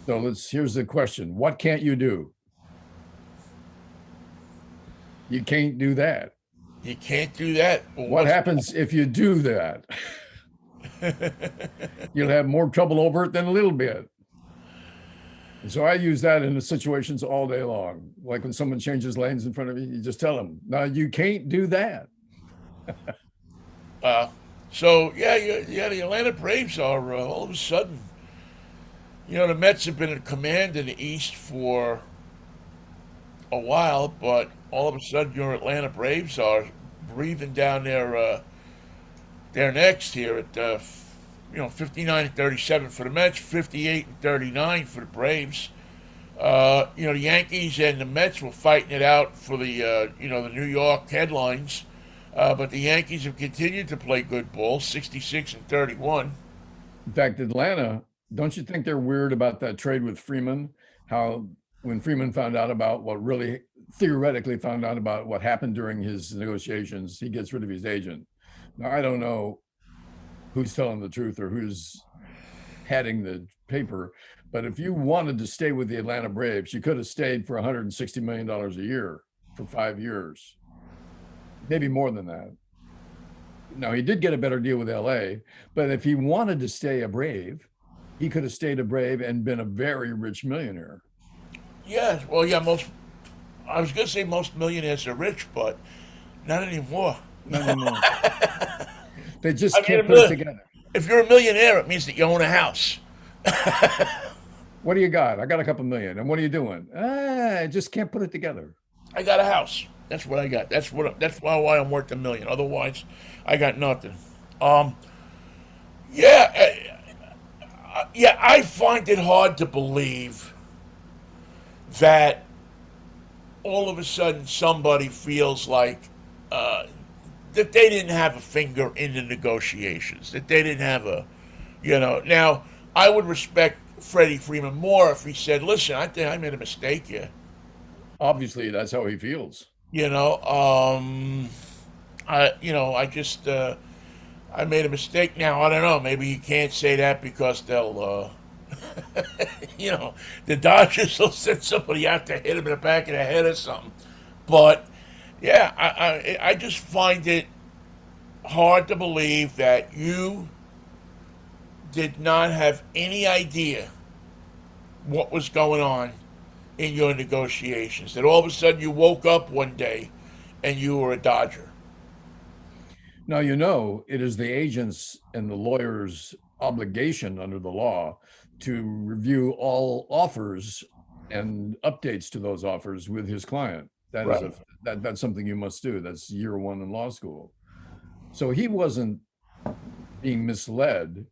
So here's the question. What can't you do? You can't do that. You can't do that. Well, What happens if you do that? You'll have more trouble over it than a little bit. And so I use that in the situations all day long. Like when someone changes lanes in front of you, you just tell them, "No, you can't do that." uh, so yeah, the Atlanta Braves are all of a sudden. The Mets have been in command in the East for a while, but all of a sudden your Atlanta Braves are breathing down their necks here at 59 and 37 for the Mets, 58 and 39 for the Braves. The Yankees and the Mets were fighting it out for the New York headlines, but the Yankees have continued to play good ball, 66 and 31. In fact, Atlanta, don't you think they're weird about that trade with Freeman? How when Freeman found out about what really theoretically found out about what happened during his negotiations, he gets rid of his agent. Now, I don't know who's telling the truth or who's padding the paper, but if you wanted to stay with the Atlanta Braves, you could have stayed for $160 million a year for 5 years, maybe more than that. Now, he did get a better deal with LA, but if he wanted to stay a Brave, he could have stayed a Brave and been a very rich millionaire. Yeah, well, yeah, I was going to say most millionaires are rich, but not anymore. Not anymore. They I just mean, can't put it together. if you're a millionaire, it means that you own a house. What do you got? I got a couple million. And what are you doing? I just can't put it together. I got a house. That's what I got. That's why I'm worth $1 million. Otherwise, I got nothing. Um, yeah, yeah. I find it hard to believe that all of a sudden somebody feels like that they didn't have a finger in the negotiations. That they didn't have Now, I would respect Freddie Freeman more if he said, "Listen, I think I made a mistake here." Obviously, that's how he feels. You know, I just I made a mistake. Now I don't know. Maybe you can't say that because they'll, the Dodgers will send somebody out to hit him in the back of the head or something. But yeah, I just find it hard to believe that you did not have any idea what was going on in your negotiations. That all of a sudden you woke up one day and you were a Dodger. Now, it is the agent's and the lawyer's obligation under the law to review all offers and updates to those offers with his client. That is Right. that's something you must do. That's year one in law school. So he wasn't being misled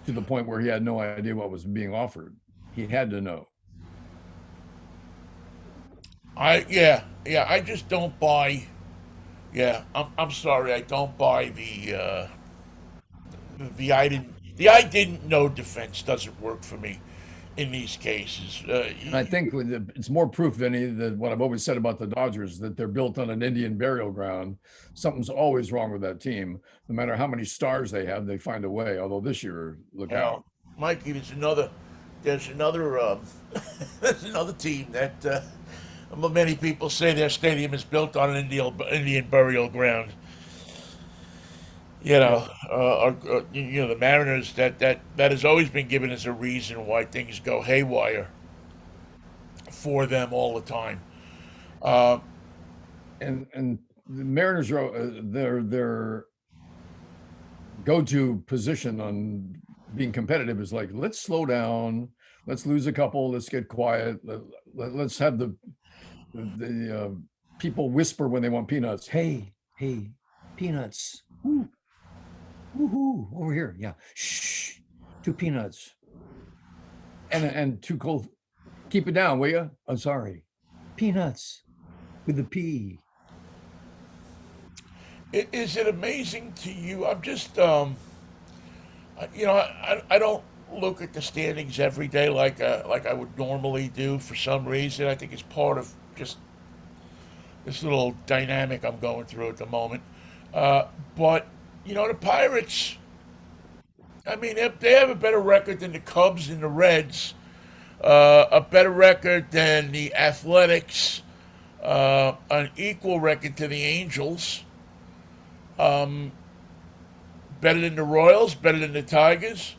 to the point where he had no idea what was being offered. He had to know. Yeah. I just don't buy. Yeah, I'm sorry. I don't buy the I didn't know defense doesn't work for me. in these cases. And I think it's more proof, Vinny, that what I've always said about the Dodgers, that they're built on an Indian burial ground. Something's always wrong with that team. No matter how many stars they have, they find a way. Although this year, look out. Well, Mikey, there's another there's another team that many people say their stadium is built on an Indian burial ground. Yeah. The Mariners, that has always been given as a reason why things go haywire for them all the time. Uh, And the Mariners are their go-to position on being competitive is like, let's slow down, let's lose a couple, let's get quiet, let's have the people whisper when they want peanuts. Hey, hey, peanuts. Ooh, woohoo, over here. Yeah. Shh. 2 peanuts. And too cold. Keep it down, will you? I'm sorry. Peanuts with the P. is it amazing to you? I'm just, I don't look at the standings every day like I would normally do for some reason. I think it's part of just this little dynamic I'm going through at the moment. But the Pirates. I mean, they have a better record than the Cubs and the Reds. A better record than the Athletics. An equal record to the Angels. Um, Better than the Royals. Better than the Tigers.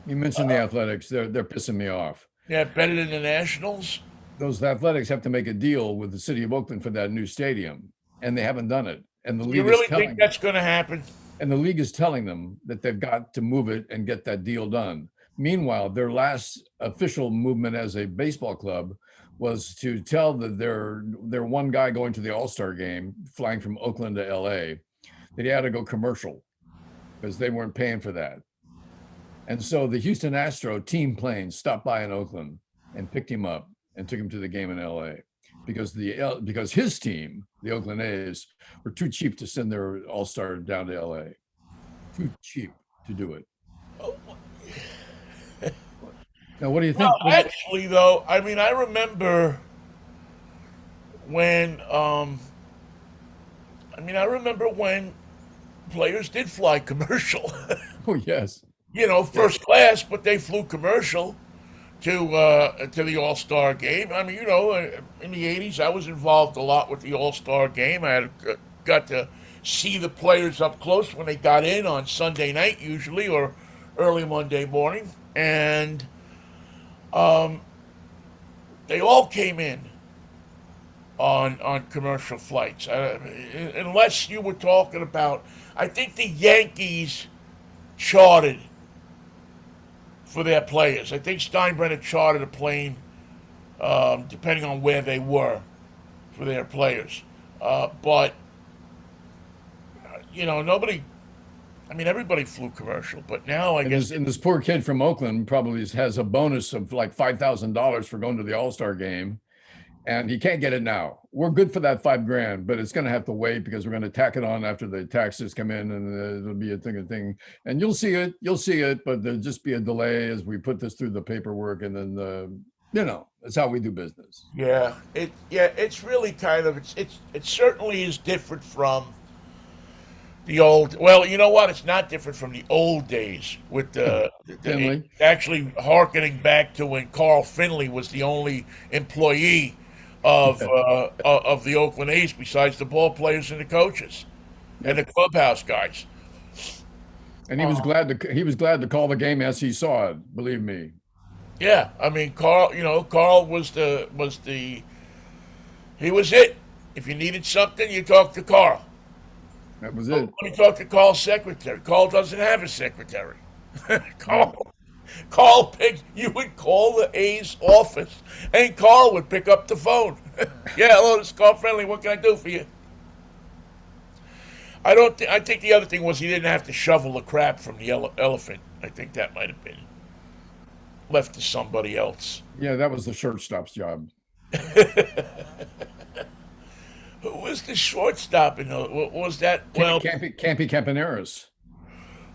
You mentioned the Athletics. They're pissing me off. Yeah, better than the Nationals. Those Athletics have to make a deal with the city of Oakland for that new stadium, and they haven't done it. And the You league is really think telling that's going to happen? and the league is telling them that they've got to move it and get that deal done. Meanwhile, their last official movement as a baseball club was to tell that their one guy going to the All-Star game, flying from Oakland to LA, that he had to go commercial because they weren't paying for that. And so the Houston Astro team plane stopped by in Oakland and picked him up and took him to the game in LA because his team, the Oakland A's, were too cheap to send their all-star down to LA. Too cheap to do it. Now, what do you think? Well, actually, though, I mean, I remember when, I remember when players did fly commercial. Oh, yes. First class, but they flew commercial to the All Star game. I mean, in the '80s, I was involved a lot with the All Star game. Got to see the players up close when they got in on Sunday night, usually, or early Monday morning, and they all came in on commercial flights, unless you were talking about. I think the Yankees chartered for their players. I think Steinbrenner chartered a plane, depending on where they were, for their players. But nobody. I mean, everybody flew commercial, but now I guess. And this poor kid from Oakland probably has a bonus of like $5,000 for going to the All-Star game, and he can't get it now. We're good for that $5,000, but it's going to have to wait because we're going to tack it on after the taxes come in, and it'll be a thing. And you'll see it, but there'll just be a delay as we put this through the paperwork, and then that's how we do business. Yeah, it's really kind of it certainly is different from the old. Well, you know what? It's not different from the old days with Finley. actually harkening back to when Carl Finley was the only employee of the Oakland A's besides the ball players and the coaches and the clubhouse guys. And he was glad to call the game as he saw it. Believe me. Yeah, I mean Carl was he was it. If you needed something, you talked to Carl. That was Let it. me talk to Carl's secretary. Carl doesn't have a secretary. Carl picked. You would call the A's office, and Carl would pick up the phone. Yeah, hello, this is Carl Friendly. What can I do for you? I don't. I think the other thing was he didn't have to shovel the crap from the elephant. I think that might have been left to somebody else. Yeah, that was the shortstop's job. Who was the shortstop? What was that? Well, Campy Campaneris.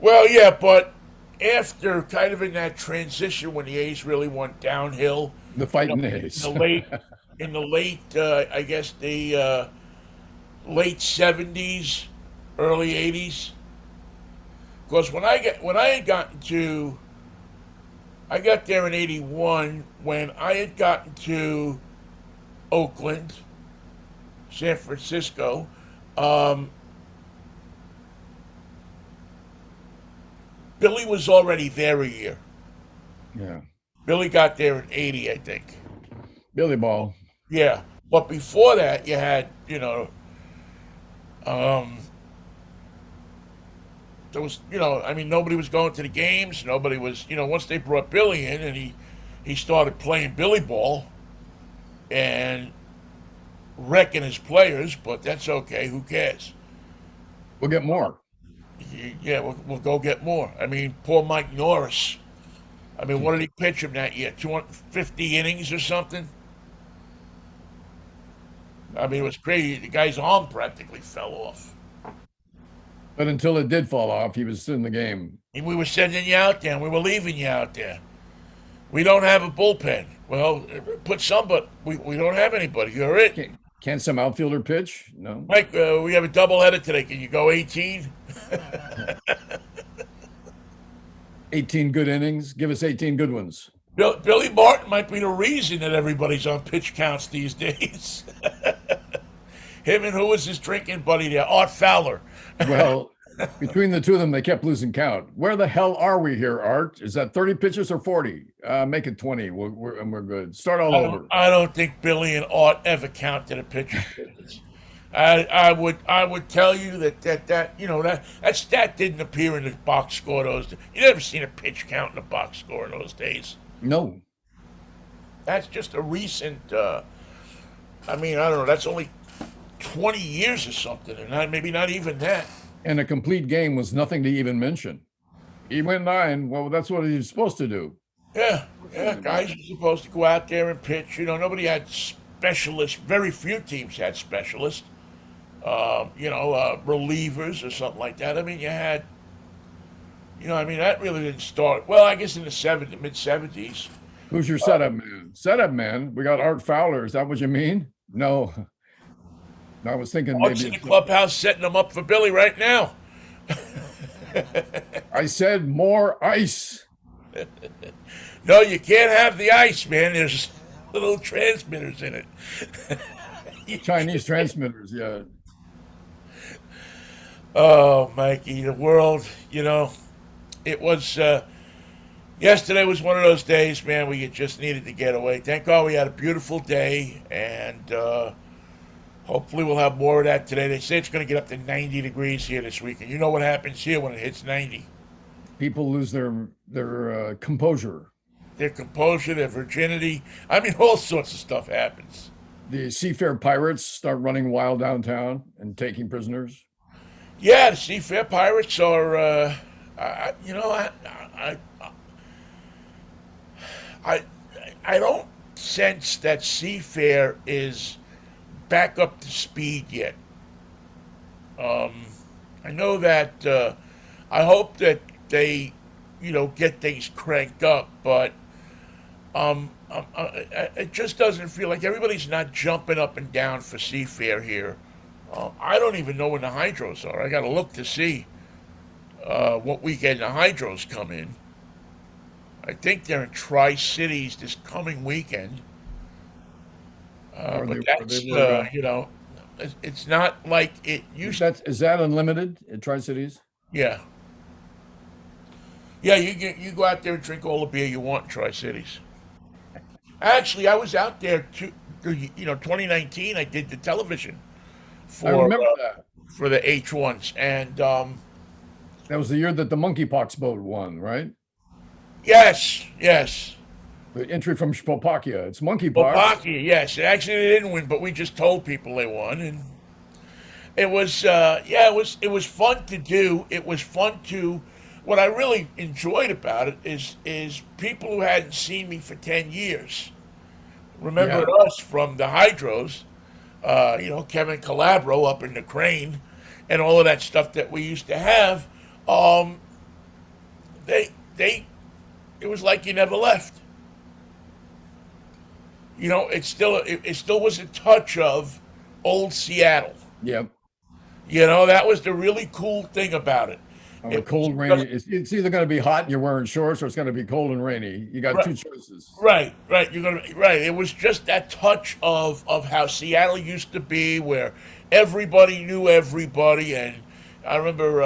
well, yeah, but after kind of in that transition when the A's really went downhill, The you know, fighting in A's. the late, I guess the late '70s, early '80s. Because when I had gotten to, I got there in '81 when I had gotten to Oakland, San Francisco. Um, Billy was already there a year. Yeah. Billy got there in '80, I think. Billy Ball. Yeah, but before that, you had um, there was I mean nobody was going to the games. Nobody was once they brought Billy in and he started playing Billy ball and wrecking his players. But that's okay. Who cares? We'll get more. Yeah, we'll go get more. I mean, poor Mike Norris. I mean, what did he pitch him that year? 250 innings or something? I mean, it was crazy. The guy's arm practically fell off. But until it did fall off, he was in the game. And we were sending you out there and we were leaving you out there. We don't have a bullpen. Well, put somebody. We don't have anybody. You're it. Can't some outfielder pitch? No. Mike, we have a doubleheader today. Can you go 18? 18 good innings. Give us 18 good ones. Billy Martin might be the reason that everybody's on pitch counts these days. Him and who was his drinking buddy there? Art Fowler. Well, between the two of them, they kept losing count. Where the hell are we here, Art? Is that 30 pitches or 40? Make it 20. We're good. Start all over. I don't think Billy and Art ever counted a pitcher's pitches. I would tell you that stat didn't appear in the box score those days. You never seen a pitch count in the box score in those days. No. That's just a recent. I mean, I don't know. That's only 20 years or something, and maybe not even that. And a complete game was nothing to even mention. He went 9. Well, that's what he was supposed to do. Yeah, guys are supposed to go out there and pitch. Nobody had specialists. Very few teams had specialists. Relievers or something like that. I mean, you had. I mean, that really didn't start. Well, I guess in the mid '70s. Who's your setup man? Setup man. We got Art Fowler. Is that what you mean? No. I was thinking Art's maybe in the clubhouse setting them up for Billy right now. I said more ice. No, you can't have the ice, man. There's little transmitters in it. Chinese transmitters, yeah. Oh, Mikey, the world, it was, yesterday was one of those days, man, where you just needed to get away. Thank God we had a beautiful day, and hopefully we'll have more of that today. They say it's going to get up to 90 degrees here this weekend. You know what happens here when it hits 90? People lose their composure. Their composure, their virginity. I mean, all sorts of stuff happens. The seafair pirates start running wild downtown and taking prisoners. Yeah, the seafair pirates are. I don't sense that seafair is back up to speed yet. I know that. I hope that they, get things cranked up, but it just doesn't feel like everybody's not jumping up and down for seafair here. I don't even know when the hydros are. I got to look to see what weekend the hydros come in. I think they're in Tri-Cities this coming weekend. But that's it's not like it used. Is that unlimited at Tri-Cities? Yeah. Yeah, you go out there and drink all the beer you want in Tri-Cities. Actually, I was out there 2019. I did the television I remember that. for the H1s, and That was the year that the monkeypox boat won, right? yes, The entry from Slovakia. It's monkeypox. Slovakia, yes. Actually, they didn't win, but we just told people they won, and it was it was fun to do. It was fun to. What I really enjoyed about it is people who hadn't seen me for 10 years remembered us from the Hydros, Kevin Calabro up in the Crane, and all of that stuff that we used to have. They they it was like you never left. It still was a touch of old Seattle. Yep. That was the really cool thing about it. On a It was cold, rainy, just it's either going to be hot and you're wearing shorts, or it's going to be cold and rainy. You got right, two choices. right. You're gonna right. It was just that touch of how Seattle used to be, where everybody knew everybody. And I remember,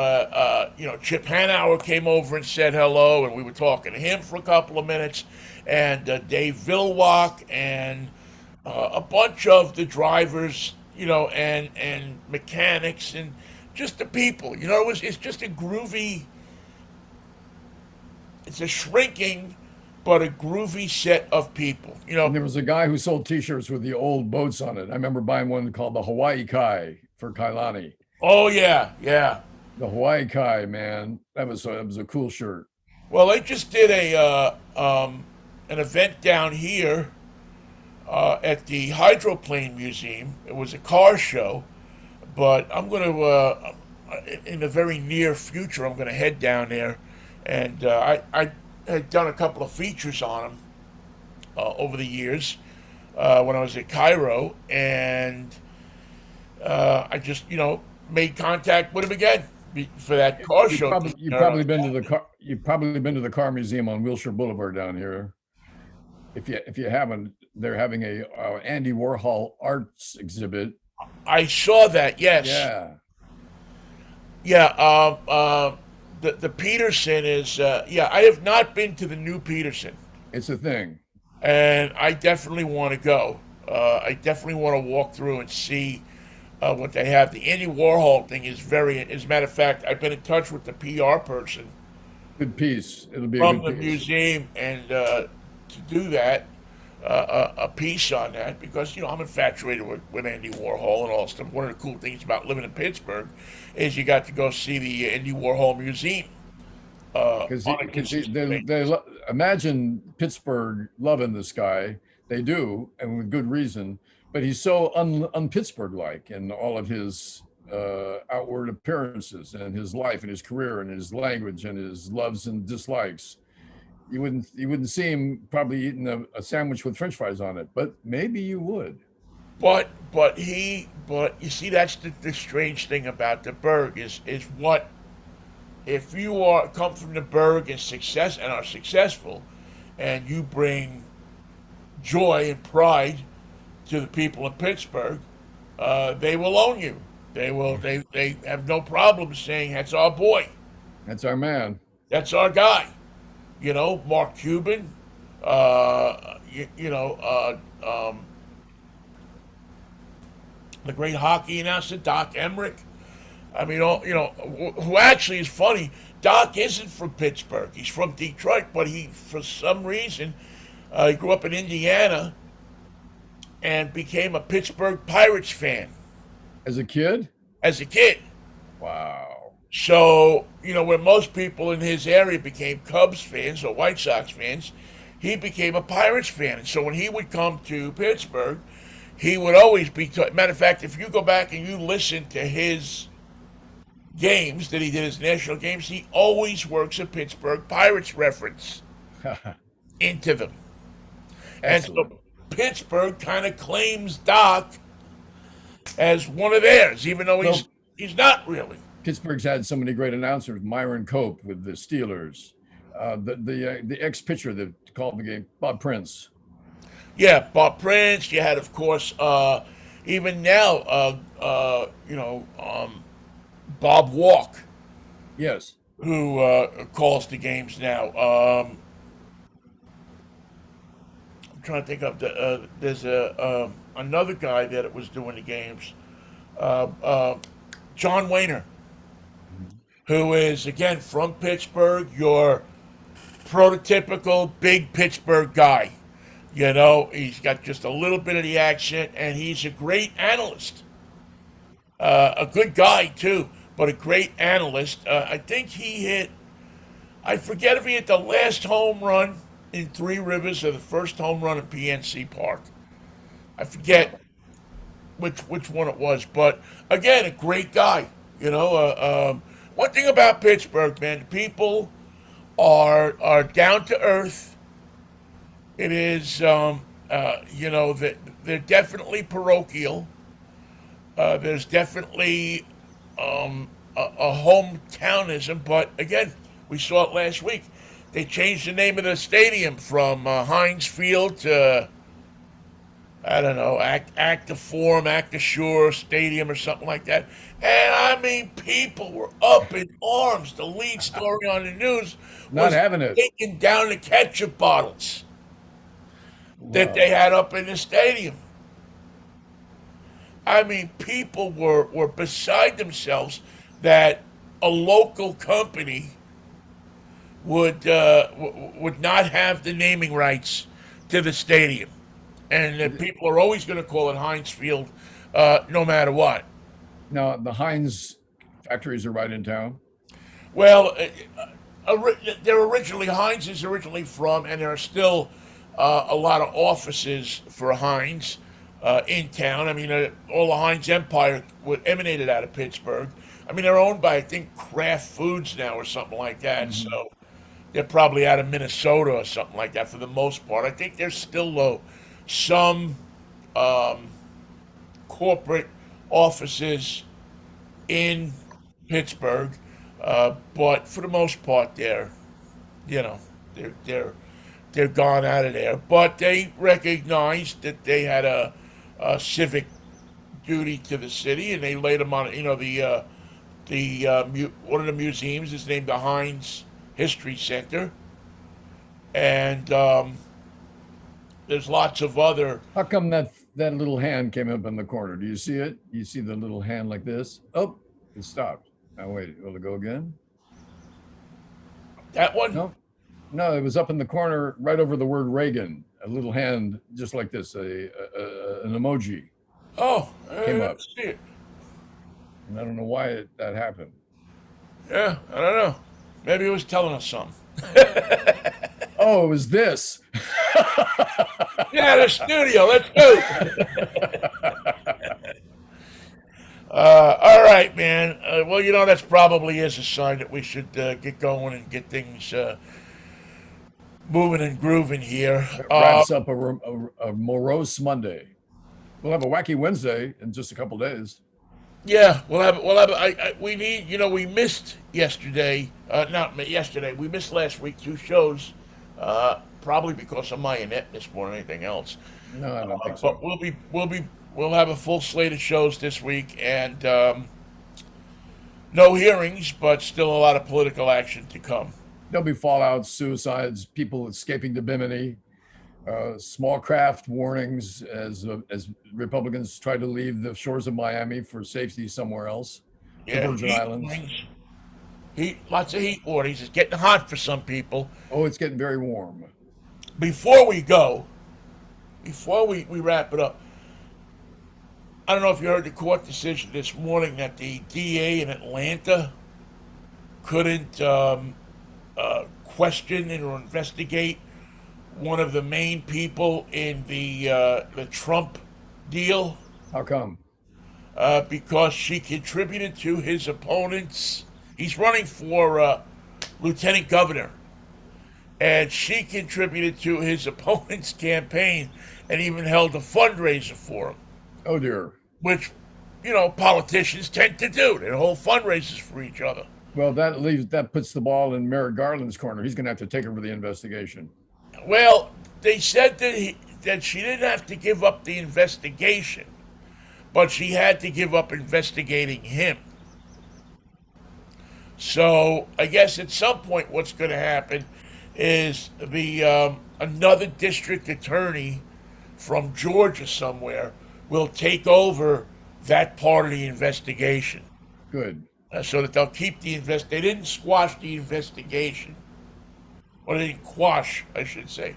Chip Hanauer came over and said hello, and we were talking to him for a couple of minutes, and Dave Vilwalk and a bunch of the drivers, and mechanics and just the people. It's just a groovy. It's a shrinking, but a groovy set of people. And there was a guy who sold T-shirts with the old boats on it. I remember buying one called the Hawaii Kai for Kailani. Oh yeah, yeah. The Hawaii Kai, man, that was a cool shirt. Well, they just did an event down here at the Hydroplane Museum. It was a car show, but I'm going to, in the very near future, I'm going to head down there, and I had done a couple of features on them over the years when I was at Cairo, and I just, made contact with him again for that car You've show. probably you've probably been to the car you've probably been to the car museum on Wilshire Boulevard down here. If you haven't, they're having a Andy Warhol arts exhibit. I saw that. Yes. Yeah, Yeah. The Peterson is. Yeah. I have not been to the new Peterson, it's a thing. and I definitely want to go. I definitely want to walk through and see what they have. The Andy Warhol thing is very. As a matter of fact, I've been in touch with the PR person Good piece. It'll be a from good the piece. museum, and to do that, a piece on that, because I'm infatuated with Andy Warhol and all stuff. One of the cool things about living in Pittsburgh is you got to go see the Andy Warhol Museum Because on a consistent basis. imagine Pittsburgh loving this guy. They do, and with good reason. But he's so un-Pittsburgh like in all of his outward appearances and his life and his career and his language and his loves and dislikes. You wouldn't see him probably eating a sandwich with French fries on it, but maybe you would. But you see, that's the strange thing about the Berg is what if you come from the Berg and success and are successful, and you bring joy and pride to the people in Pittsburgh, they will own you. They have no problem saying that's our boy, That's our man. that's our guy. Mark Cuban, uh, you, you know, the great hockey announcer Doc Emmerich. I mean, who actually is funny. Doc isn't from Pittsburgh. He's from Detroit, but for some reason, he grew up in Indiana and became a Pittsburgh Pirates fan As a kid? as a kid. Wow. So, where most people in his area became Cubs fans or White Sox fans, he became a Pirates fan. And so when he would come to Pittsburgh, he would always be. Matter of fact, if you go back and you listen to his games that he did as national games, he always works a Pittsburgh Pirates reference into them. And Excellent. so Pittsburgh kind of claims Doc as one of theirs, even though Well, he's not really. Pittsburgh's had so many great announcers. Myron Cope with the Steelers, the ex pitcher that called the game, Bob Prince. Yeah, Bob Prince. You had, of course, even now, Bob Walk, Yes. who calls the games now. I'm trying to think of there's another guy that was doing the games, uh, uh, John Wayner, who is again from Pittsburgh. Your prototypical big Pittsburgh guy. He's got just a little bit of the accent, and he's a great analyst. A good guy too, but a great analyst. I think he hit. I forget if he hit the last home run in Three Rivers or the first home run in PNC Park. I forget which one it was, but again, a great guy. One thing about Pittsburgh, man, the people are down to earth. It is, that they're definitely parochial. There's definitely a hometownism, but again, we saw it last week. They changed the name of the stadium from Heinz Field to, I don't know, Active Shore Stadium or something like that. And I mean, people were up in arms. The lead story on the news Not was having it. taking down the ketchup bottles that they Wow. had up in the stadium. I mean, people were beside themselves that a local company would not have the naming rights to the stadium, and that people are always going to call it Heinz Field, no matter what. Now, the Heinz factories are right in town. Well, they're originally Heinz is originally from, and there are still a lot of offices for Heinz in town. I mean, all the Heinz empire emanated out of Pittsburgh. I mean, they're owned by I think Kraft Foods now or something like that. Mhm. So they're probably out of Minnesota or something like that for the most part. I think there's still some um, corporate offices in Pittsburgh, but for the most part, you know they're they're they're gone out of there. But they recognized that they had a civic duty to the city, and they laid them on. One of the museums is named the Heinz History Center, and there's lots of other. How come that little hand came up in the corner? Do you see it? You see the little hand like this? Oh, it stopped. Now wait, will it go again? That one. No, no, it was up in the corner, right over the word Reagan. A little hand, just like this, an emoji Oh, came I up, see it. and I don't know why that happened. Yeah, I don't know. Maybe it was telling us something. Oh, it was this. Yeah, the studio. Let's go. All right, man. Well, that's probably is a sign that we should get going and get things moving and grooving here. That wraps up a morose Monday. We'll have a wacky Wednesday in just a couple days. Yeah, we'll have. We need. We missed yesterday. Not yesterday. We missed last week 2 shows. Probably because of my ineptness more than anything else. No, I don't think But so. we'll have a full slate of shows this week, and no hearings, but still a lot of political action to come. There'll be fallouts, suicides, people escaping to Bimini, small craft warnings as Republicans try to leave the shores of Miami for safety somewhere else, the Yeah, Virgin heat Islands. warnings. Heat, lots of heat warnings. It's getting hot for some people. Oh, it's getting very warm. Before we go, before we wrap it up, I don't know if you heard the court decision this morning that the DA in Atlanta couldn't question or investigate one of the main people in the Trump deal How come? because she contributed to his opponents. He's running for lieutenant governor, and she contributed to his opponent's campaign and even held a fundraiser for him, Oh dear. which politicians tend to do. They hold fundraisers for each other. Well, that puts the ball in Merrick Garland's corner. He's going to have to take over the investigation. Well, they said that she didn't have to give up the investigation, but she had to give up investigating him. So I guess at some point, what's going to happen is the another district attorney from Georgia somewhere will take over that part of the investigation, Good. so that they'll keep the invest. They didn't squash the investigation, or they didn't quash, I should say,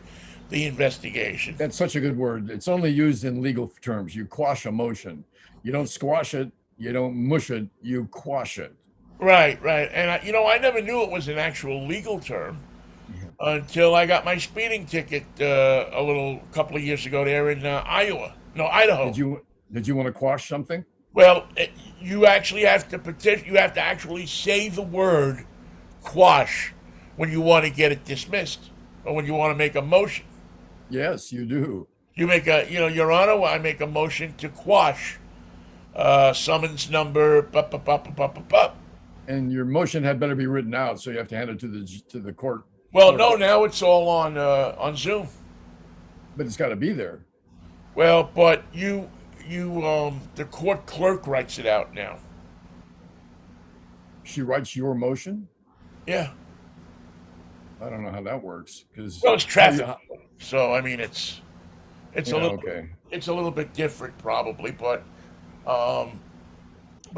the investigation. That's such a good word. It's only used in legal terms. You quash a motion. You don't squash it. You don't mush it. You quash it. Right, right. And I never knew it was an actual legal term until I got my speeding ticket a couple of years ago there in Iowa. No, Idaho. Did you want to quash something? Well, you actually have to petition. You have to actually say the word "quash" when you want to get it dismissed or when you want to make a motion. Yes, you do. You make a, Your Honor, I make a motion to quash summons number. Bup, bup, bup, bup, bup, bup, bup. And your motion had better be written out, so you have to hand it to the court. Well, clerk. no, now it's all on Zoom. But it's got to be there. Well, but the court clerk writes it out now. She writes your motion. Yeah. I don't know how that works because Well, it's traffic, so I mean it's a little okay. it's a little bit different probably, but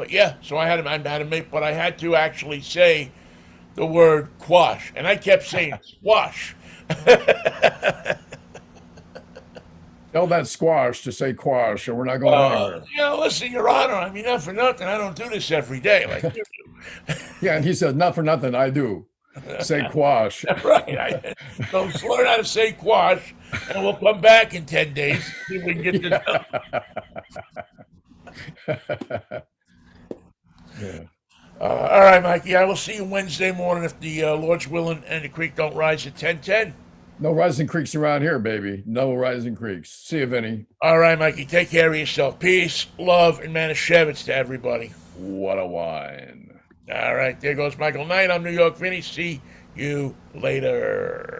yeah. So I had to make, but I had to actually say the word quash, and I kept saying squash. Tell that squash to say quash, or we're not going anywhere. Listen, Your Honor. I mean, not for nothing. I don't do this every day like you do. Yeah, and he says, not for nothing, I do. Say quash. Right. So learn how to say quash, and we'll come back in 10 days. See if we can get this done. Yeah. All right, Mikey. I will see you Wednesday morning if the Lord's willing and the creek don't rise at 10:10. No rising creeks around here, baby. No rising creeks. See you, Vinnie. All right, Mikey. Take care of yourself. Peace, love, and Manischewitz to everybody. What a wine. All right. There goes Michael Knight. I'm New York Vinnie. See you later.